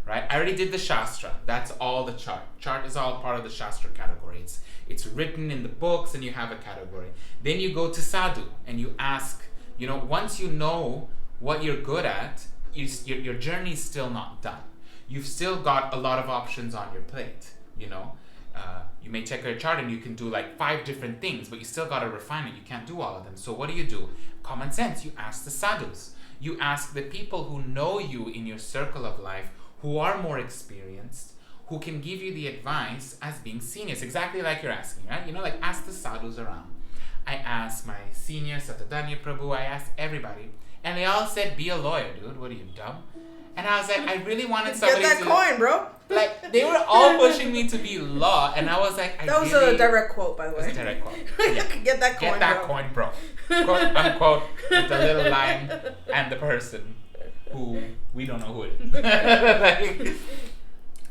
right? I already did the Shastra. That's all the chart. Chart is all part of the Shastra category. It's written in the books and you have a category. Then you go to Sadhu and you ask, once you know what you're good at, your journey is still not done. You've still got a lot of options on your plate, You may check your chart and you can do like 5 different things, but you still got to refine it. You can't do all of them. So what do? Common sense. You ask the sadhus. You ask the people who know you in your circle of life, who are more experienced, who can give you the advice as being seniors. Exactly like you're asking, right? Like ask the sadhus around. I asked my senior, Chaitanya Mahaprabhu, I asked everybody. And they all said, be a lawyer, dude. What are you, dumb? And I was like, I really wanted somebody Get that coin, bro. Like, they were all pushing me to be law, and I was like, that was a direct quote, by the way. It was a direct quote. Yeah. Get that coin, Get that coin, bro. Quote, unquote, with the little line and the person who we don't know who it is.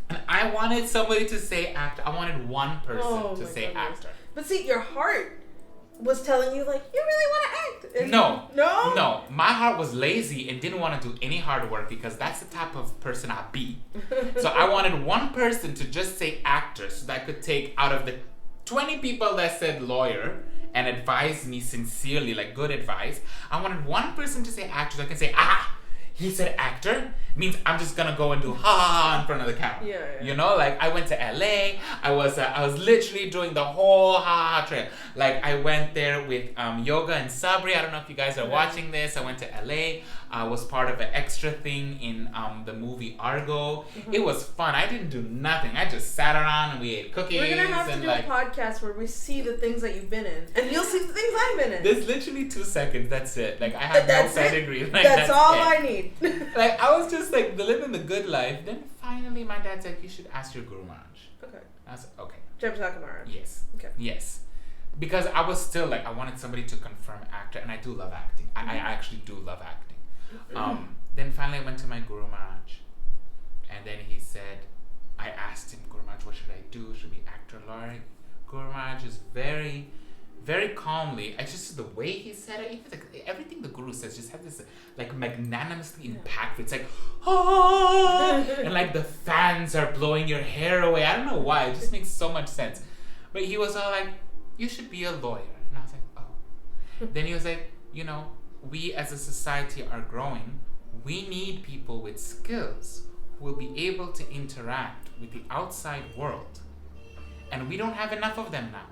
And I wanted somebody to say actor. I wanted one person to say actor. But see, your heart was telling you, like, you really want to act. And No. My heart was lazy and didn't want to do any hard work because that's the type of person I be. So I wanted one person to just say actor so that I could take out of the 20 people that said lawyer and advise me sincerely, like good advice. I wanted one person to say actor so I can say, he said actor, means I'm just gonna go and do in front of the camera. Yeah. Like I went to LA. I was literally doing the whole trail. Like I went there with Yoga and Sabri. I don't know if you guys are watching this. I went to LA. I was part of an extra thing in the movie Argo. Mm-hmm. It was fun. I didn't do nothing. I just sat around and we ate cookies. We're gonna have to do a podcast where we see the things that you've been in, and you'll see the things I've been in. There's literally 2 seconds. That's it. Like I have no pedigree. Like, that's all I need. Like I was just like living the good life. Then finally, my dad said you should ask your Guru Maharaj. Okay. I said okay. Chaitanya Maharaj. Yes. Okay. Yes. Because I was still like I wanted somebody to confirm actor, and I do love acting. I actually do love acting. Then finally I went to my Guru Maharaj, and then he said, I asked him, Guru Maharaj, what should I do? Should be actor, lawyer? Guru Maharaj is very, very calmly. It's just the way he said it. Even like, everything the Guru says just has this like magnanimously impactful. It's like, and like the fans are blowing your hair away. I don't know why. It just makes so much sense. But he was all like, you should be a lawyer. And I was like, oh. Then he was like, we as a society are growing. We need people with skills who will be able to interact with the outside world. And we don't have enough of them now.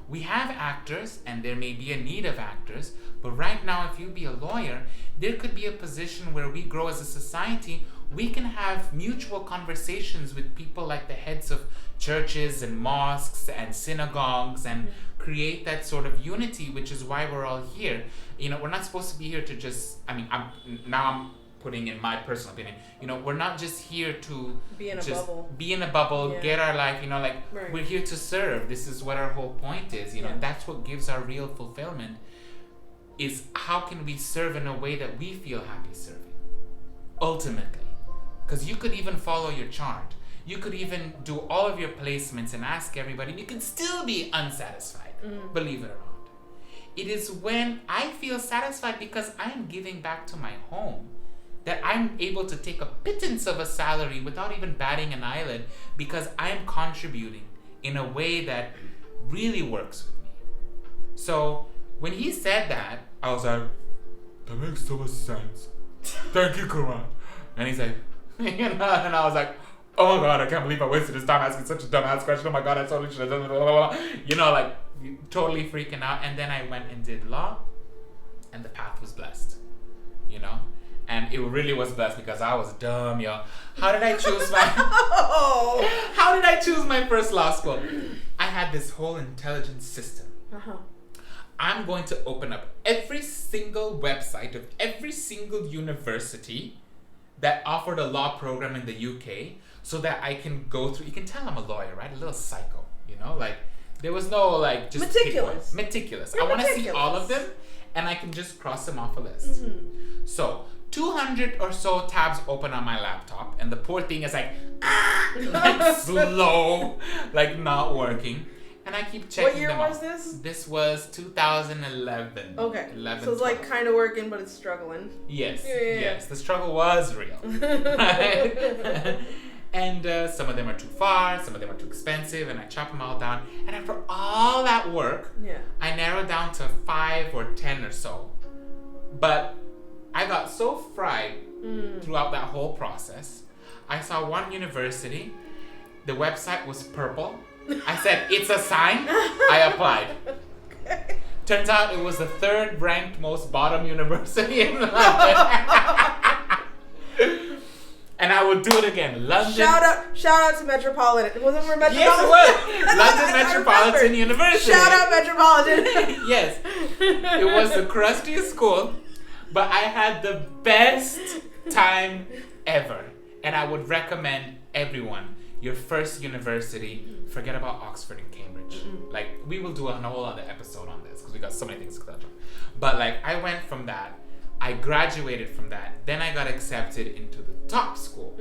We have actors and there may be a need of actors, but right now if you be a lawyer, there could be a position where we grow as a society. We can have mutual conversations with people like the heads of churches and mosques and synagogues and create that sort of unity, which is why we're all here. We're not supposed to be here to just, I'm putting in my personal opinion, we're not just here to be in a bubble, get our life, right. We're here to serve. This is what our whole point is, that's what gives our real fulfillment, is how can we serve in a way that we feel happy serving, ultimately. Because you could even follow your chart. You could even do all of your placements and ask everybody, and you can still be unsatisfied, believe it or not. It is when I feel satisfied because I am giving back to my home that I'm able to take a pittance of a salary without even batting an eyelid because I'm contributing in a way that really works with me. So when he said that, I was like, that makes so much sense. Thank you, Kumar. And he's like, and I was like, oh my God, I can't believe I wasted this time asking such a dumbass question. Oh my God, I totally should have done it. Like totally freaking out. And then I went and did law, and the path was blessed. And it really was blessed because I was dumb, yo. How did I choose my first law school? I had this whole intelligence system. I'm going to open up every single website of every single university that offered a law program in the UK so that I can go through. You can tell I'm a lawyer, right? A little psycho, you know, like there was no like just meticulous. Meticulous. You're I want to see meticulous. all of them, and I can just cross them off a list. Mm-hmm. So 200 or so tabs open on my laptop, and the poor thing is like slow, like not working. And I keep checking What year them was out. this? This was 2011. Okay. 11, So it's like 12. kind of working, but it's struggling. Yes, Yeah. yes. The struggle was real. And some of them are too far, some of them are too expensive, and I chop them all down. And after all that work, Yeah. I narrowed down to 5 or 10 or so. But I got so fried throughout that whole process. I saw one university, the website was purple. I said, it's a sign. I applied. Okay. Turns out it was the 3rd ranked most bottom university in London. And I would do it again. London. Shout out to Metropolitan. Was it for Metropolitan? Yes, it was. London I Metropolitan remember. University. Shout out Metropolitan. Yes. It was the crustiest school, but I had the best time ever. And I would recommend everyone, your first university, forget about Oxford and Cambridge. Like, we will do a whole other episode on this because we got so many things to touch on. But like, I went from that, I graduated from that, then I got accepted into the top school.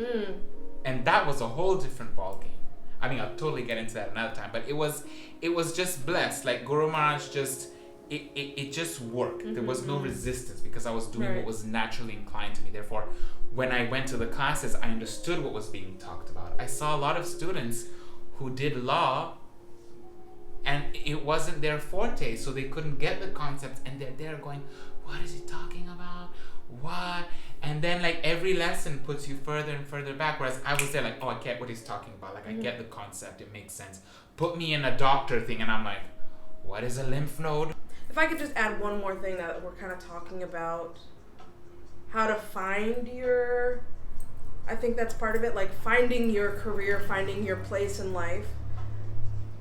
And that was a whole different ballgame. I mean, I'll totally get into that another time, but it was just blessed. Like, Guru Maharaj just, it just worked. There was no resistance because I was doing what was naturally inclined to me. Therefore, when I went to the classes, I understood what was being talked about. I saw a lot of students who did law and it wasn't their forte, so they couldn't get the concepts, and they're there going, what is he talking about? What? And then like every lesson puts you further and further back, whereas I was there like, oh, I get what he's talking about. Like, I get the concept, it makes sense. Put me in a doctor thing and I'm like, what is a lymph node? If I could just add one more thing that we're kind of talking about, how to find your, I think that's part of it, like finding your career, finding your place in life.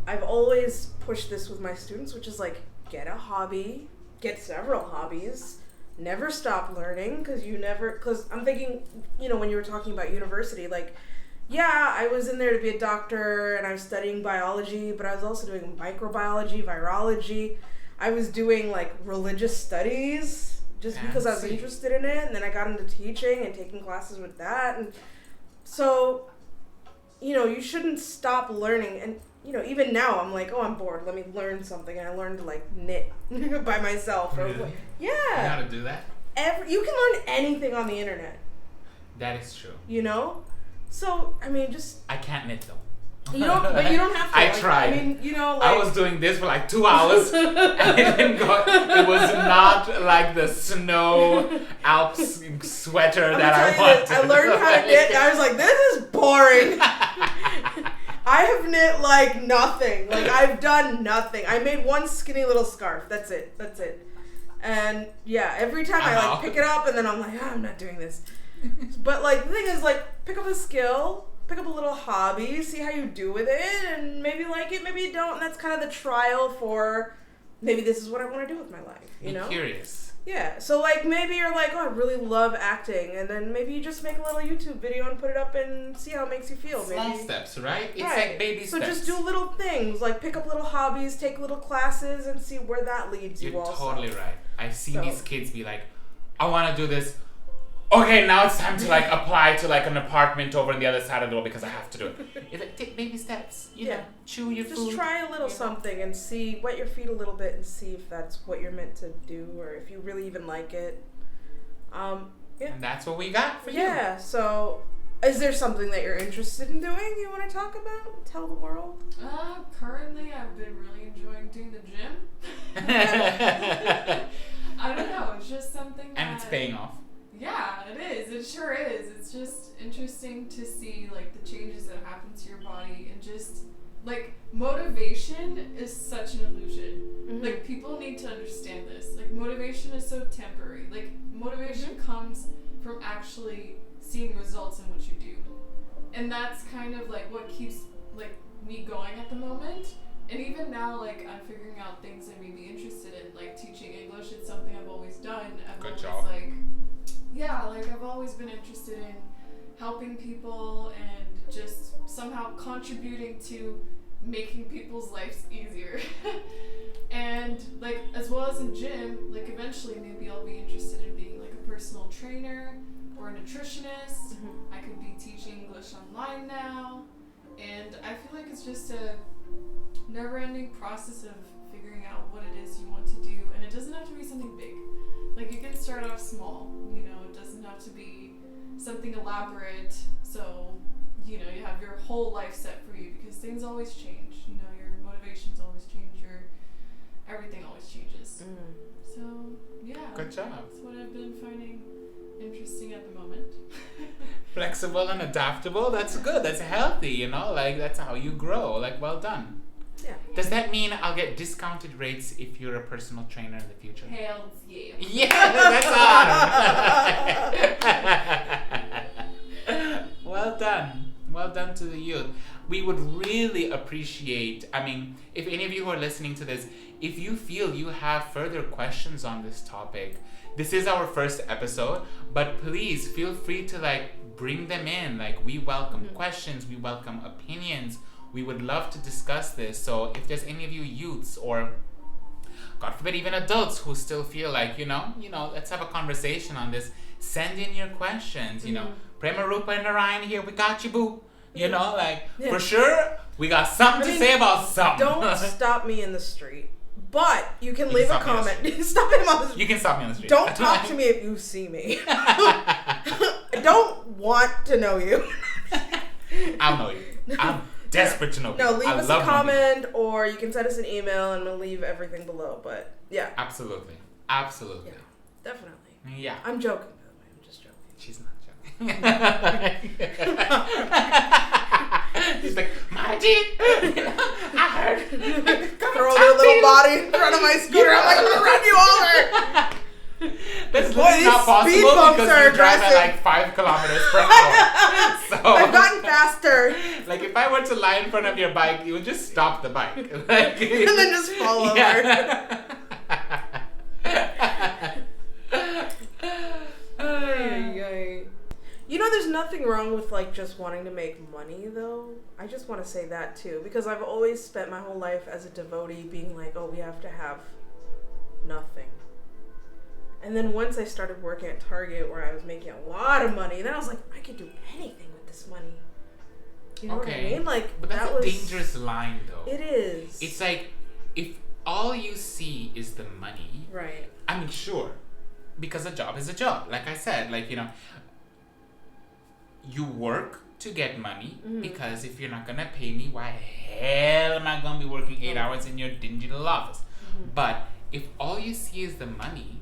I've always pushed this with my students, which is like, get a hobby, get several hobbies, never stop learning, because I'm thinking, you know, when you were talking about university, like, yeah, I was in there to be a doctor and I was studying biology, but I was also doing microbiology, virology. I was doing like religious studies just because I was interested in it, and then I got into teaching and taking classes with that. And so, you know, you shouldn't stop learning. And, you know, even now I'm like, oh, I'm bored, let me learn something. And I learned to like knit by myself. Or Really? yeah. You know how to do that? You can learn anything on the internet, That is true. you know? So, I mean, just, I can't knit though. but you don't have to. I like, tried. I mean, you know, like, I was doing this for like 2 hours and it didn't go. It was not like the snow Alps sweater that I wanted. I learned how to knit and I was like, this is boring. I have knit like nothing. Like, I've done nothing. I made one skinny little scarf. That's it. And yeah, every time I like pick it up and then I'm like, I'm not doing this. But like, the thing is, like, pick up a skill, pick up a little hobby, see how you do with it, and maybe like it, maybe you don't. And that's kind of the trial for maybe this is what I want to do with my life, you know? Be curious. Yeah. So like, maybe you're like, oh, I really love acting, and then maybe you just make a little YouTube video and put it up and see how it makes you feel. Small maybe. steps, right? It's Right. like baby So steps. just do little things, like pick up little hobbies, take little classes, and see where that leads you. You're also. totally right. I've seen So- these kids be like, I want to do this. Okay, now it's time to like apply to like an apartment over on the other side of the world because I have to do it. It's like, take baby steps. You know, chew your Just food. try a little something and see, wet your feet a little bit and see if that's what you're meant to do or if you really even like it. Yeah. And that's what we got for you. Yeah. So, is there something that you're interested in doing? You want to talk about? Tell the world. Currently, I've been really enjoying doing the gym. I don't know. It's just something that... And it's paying off. Yeah, it is. It sure is. It's just interesting to see like the changes that happen to your body, and just like motivation is such an illusion. Mm-hmm. Like, people need to understand this. Like, motivation is so temporary. Like, motivation comes from actually seeing results in what you do. And that's kind of like what keeps like me going at the moment. And even now, like, I'm figuring out things I may be interested in. Like, teaching English is something I've always done. I've Good always, job. like, yeah, like, Like, I've always been interested in helping people and just somehow contributing to making people's lives easier. And, like, as well as in gym, like, eventually maybe I'll be interested in being, like, a personal trainer or a nutritionist. I could be teaching English online now. And I feel like it's just a never-ending process of figuring out what it is you want to do. And it doesn't have to be something big. Like, you can start off small, you know, it doesn't have to be something elaborate, so, you know, you have your whole life set for you, because things always change, you know, your motivations always change, everything always changes. So, yeah. Good job. That's what I've been finding interesting at the moment. Flexible and adaptable, that's good, that's healthy, you know, like, that's how you grow, like, well done. Yeah. Does that mean I'll get discounted rates if you're a personal trainer in the future? Hells yeah. Yeah, that's on. Well done. Well done to the youth. We would really appreciate, I mean, if any of you who are listening to this, if you feel you have further questions on this topic, this is our first episode, but please feel free to, like, bring them in. Like, we welcome questions, we welcome opinions. We would love to discuss this. So if there's any of you youths or, God forbid, even adults who still feel like, you know, let's have a conversation on this, send in your questions, you know. Prema and Narayan here, we got you, boo. You know, like, for sure, we got something to say about something. Don't stop me in the street. But you can You leave can a stop me on the comment. Stop me on the street. You can stop me on the street. Don't talk to me if you see me. I don't want to know you. I'll know you. I'm desperate to know you. No, leave I us a love knowing you. comment, or you can send us an email, and we'll leave everything below. But yeah, Absolutely. yeah, definitely. Yeah. I'm joking, by the way. I'm just joking. She's not joking. She's like, Marty, I heard. Throw their little body in front of my scooter. I'm like, I'm gonna run you over. That's Boy, literally these not speed possible bumps because are you drive at aggressive. like 5 kilometers per hour. So, I've gotten faster, like, if I were to lie in front of your bike, you would just stop the bike. Like, and then just fall over. yeah. You know, there's nothing wrong with, like, just wanting to make money, though. I just want to say that, too. Because I've always spent my whole life as a devotee being like, oh, we have to have nothing. And then once I started working at Target, where I was making a lot of money, then I was like, I could do anything with this money. You know what I mean? Like, but that's that was a dangerous line, though. It is. It's like, if all you see is the money, right. I mean, sure, because a job is a job. Like I said, like, you know, you work to get money, because if you're not gonna pay me, why hell am I gonna be working 8 hours in your dingy little office? But if all you see is the money,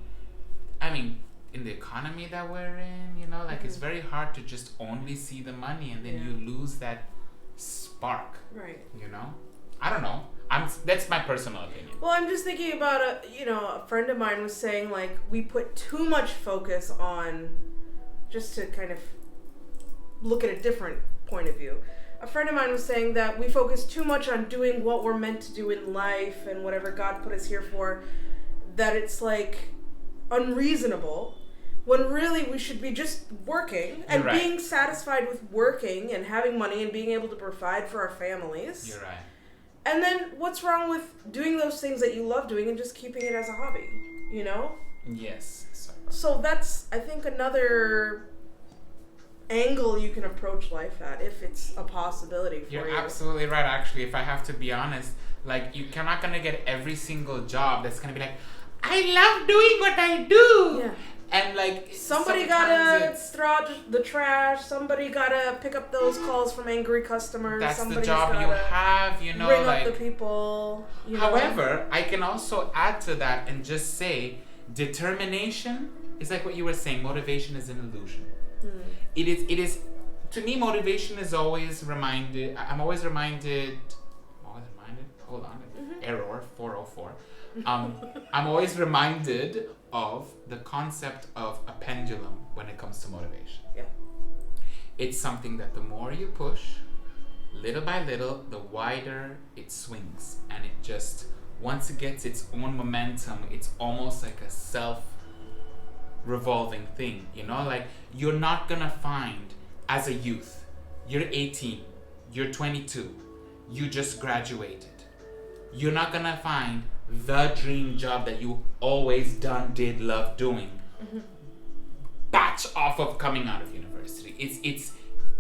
I mean, in the economy that we're in, you know, like, it's very hard to just only see the money, and then you lose that spark. Right. You know, I don't know. That's my personal opinion. Well, I'm just thinking about a friend of mine was saying, like, we put too much focus on, just to kind of look at a different point of view. A friend of mine was saying that we focus too much on doing what we're meant to do in life and whatever God put us here for, that it's, like, unreasonable, when really we should be just working and being satisfied with working and having money and being able to provide for our families. You're right. And then what's wrong with doing those things that you love doing and just keeping it as a hobby, you know? Yes. So that's, I think, another angle you can approach life at, if it's a possibility for you. You're absolutely right, actually. If I have to be honest, like, you're not going to get every single job that's going to be like, I love doing what I do. Yeah. And, like, Somebody gotta throw out the trash. Somebody gotta pick up those calls from angry customers. That's Somebody's the job you have, you know. Bring like, up the people. You know. However, I can also add to that and just say, determination is like what you were saying. Motivation is an illusion. It is. To me, motivation is always reminded. I'm always reminded. Hold on. Error 404. I'm always reminded of the concept of a pendulum when it comes to motivation. Yeah. It's something that the more you push, little by little, the wider it swings. And it just, once it gets its own momentum, it's almost like a revolving thing, you know? Like, you're not gonna find, as a youth, you're 18, you're 22, you just graduated. You're not gonna find the dream job that you always did love doing. Batch off of coming out of university. It's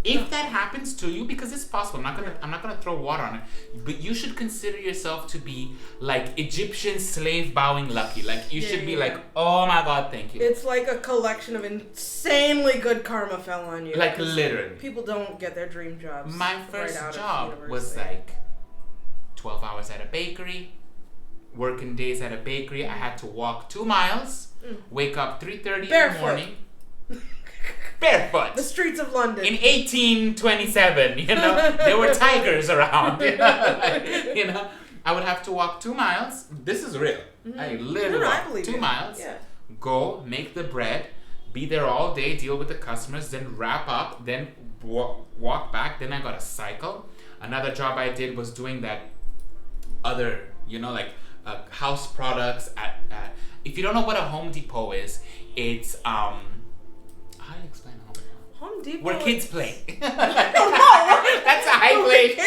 if that happens to you, because it's possible, I'm not gonna throw water on it, but you should consider yourself to be like Egyptian slave bowing lucky. Like, you should be like, oh my God, thank you. It's like a collection of insanely good karma fell on you. Like, literally. People don't get their dream jobs. My first right out job of was like 12 hours at a bakery, working days at a bakery. I had to walk 2 miles, wake up 3:30 in the morning. Barefoot. The streets of London. In 1827, you know, there were tigers around. You know, I would have to walk 2 miles. This is real. I literally walk 2 miles, go, make the bread, be there all day, deal with the customers, then wrap up, then walk back. Then I got a cycle. Another job I did was doing that other, you know, like house products at if you don't know what a Home Depot is, it's how do you explain Home Depot? Home Depot. Where kids play. I don't know. That's a high place.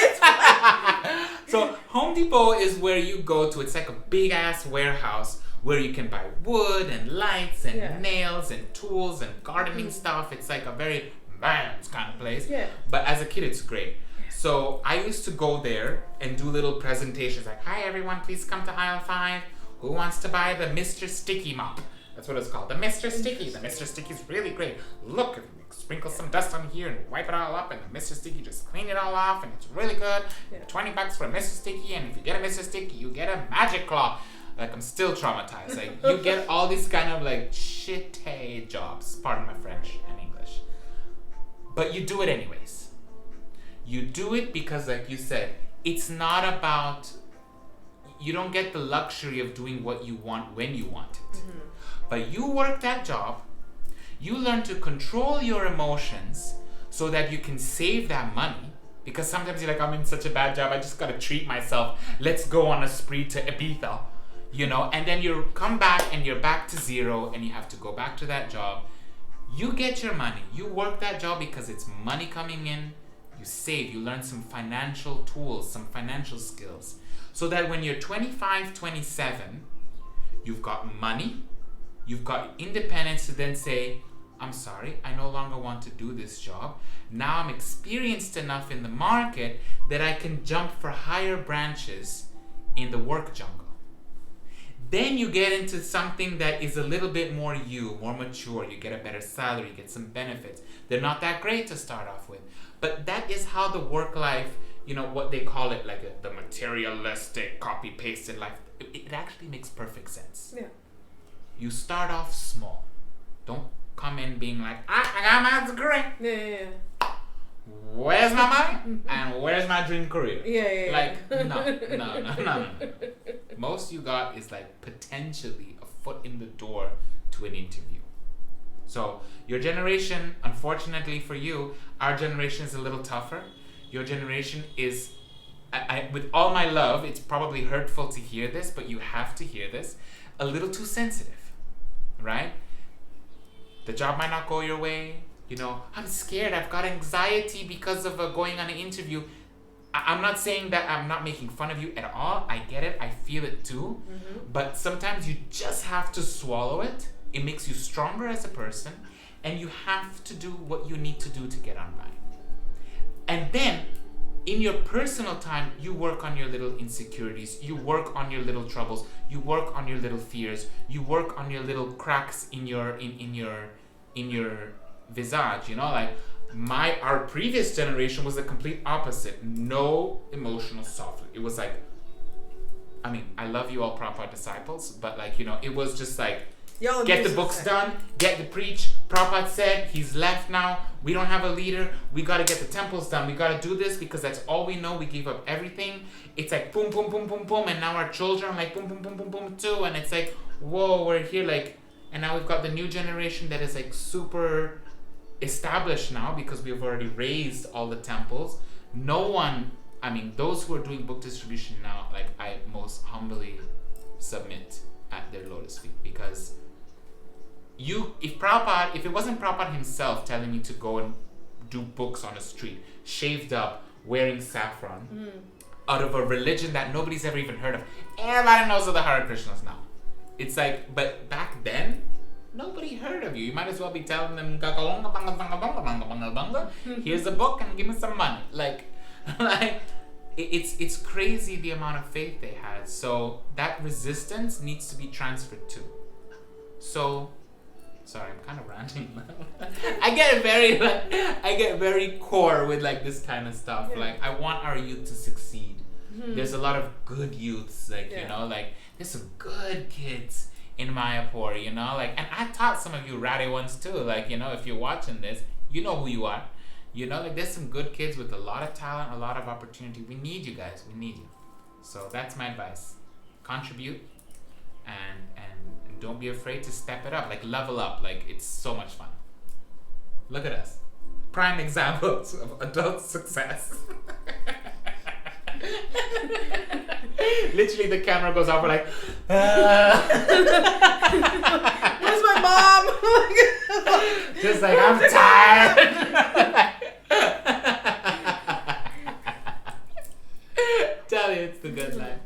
So Home Depot is where you go to. It's like a big ass warehouse where you can buy wood and lights and nails and tools and gardening stuff. It's like a very man's kind of place. Yeah. But as a kid, it's great. So I used to go there and do little presentations like, hi everyone, please come to aisle 5. Who wants to buy the Mr. Sticky mop? That's what it's called. The Mr. Sticky. The Mr. Sticky is really great. Look, sprinkle some dust on here and wipe it all up, and the Mr. Sticky just clean it all off, and it's really good. $20 for a Mr. Sticky, and if you get a Mr. Sticky, you get a magic claw. Like, I'm still traumatized. Like, you get all these kind of like shitty jobs. Pardon my French and English. But you do it anyways. You do it because, like you said, it's not about, you don't get the luxury of doing what you want when you want it. But you work that job, you learn to control your emotions so that you can save that money. Because sometimes you're like, I'm in such a bad job, I just gotta treat myself. Let's go on a spree to Ibiza, you know? And then you come back and you're back to zero and you have to go back to that job. You get your money. You work that job because it's money coming in. You save, you learn some financial tools, some financial skills. So that when you're 25, 27, you've got money, you've got independence to then say, I'm sorry, I no longer want to do this job. Now I'm experienced enough in the market that I can jump for higher branches in the work jungle. Then you get into something that is a little bit more you, more mature. You get a better salary, you get some benefits. They're not that great to start off with. But that is how the work life, you know, what they call it, like the materialistic, copy-pasted life, it actually makes perfect sense. Yeah. You start off small. Don't come in being like, I got my degree. Yeah. Where's my money? And where's my dream career? Yeah. Like, no. Most you got is like potentially a foot in the door to an interview. So your generation, unfortunately for you, our generation is a little tougher. Your generation is, with all my love, it's probably hurtful to hear this, but you have to hear this, a little too sensitive, right? The job might not go your way. You know, I'm scared, I've got anxiety because of going on an interview. I'm not saying that I'm not making fun of you at all. I get it, I feel it too. But sometimes you just have to swallow it. It makes you stronger as a person, and you have to do what you need to do to get on by. And then, in your personal time, you work on your little insecurities, you work on your little troubles, you work on your little fears, you work on your little cracks in your visage, you know, like our previous generation was the complete opposite. No emotional softness. It was like, I mean, I love you all Prabhupada disciples, but like, you know, it was just like, get the books done, get the preach. Prabhupada said, he's left now. We don't have a leader. We got to get the temples done. We got to do this because that's all we know. We gave up everything. It's like boom, boom, boom, boom, boom. And now our children are like boom, boom, boom, boom, boom too. And it's like, whoa, we're here like, and now we've got the new generation that is like super established now because we've already raised all the temples. No one, I mean, those who are doing book distribution now, like I most humbly submit at their lotus feet because if it wasn't Prabhupada himself telling me to go and do books on the street, shaved up, wearing saffron, out of a religion that nobody's ever even heard of. Everybody knows of the Hare Krishnas now. It's like, but back then, nobody heard of you. You might as well be telling them, here's a book and give me some money. Like it's crazy the amount of faith they had. So that resistance needs to be transferred too. So, sorry, I'm kind of ranting. I get very core with like this kind of stuff. Yeah. Like I want our youth to succeed. There's a lot of good youths, like you know, like there's some good kids in Mayapur, you know, like, and I taught some of you ratty ones too. Like, you know, if you're watching this, you know who you are. You know, like there's some good kids with a lot of talent, a lot of opportunity. We need you guys. We need you. So that's my advice. Contribute and don't be afraid to step it up. Like level up. Like it's so much fun. Look at us. Prime examples of adult success. Literally the camera goes off, we're like, where's my mom? Just like, I'm tired. Tell you, it's the good life.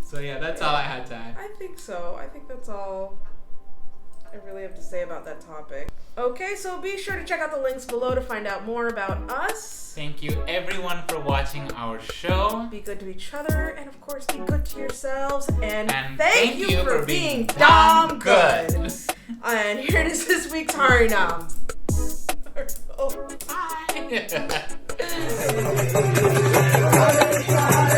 So yeah, that's all I had to add. I think so. I think that's all I really have to say about that topic. Okay, so be sure to check out the links below to find out more about us. Thank you everyone for watching our show. Be good to each other, and of course be good to yourselves. And thank you for being damn good. And here it is, this week's Harinam. Bye.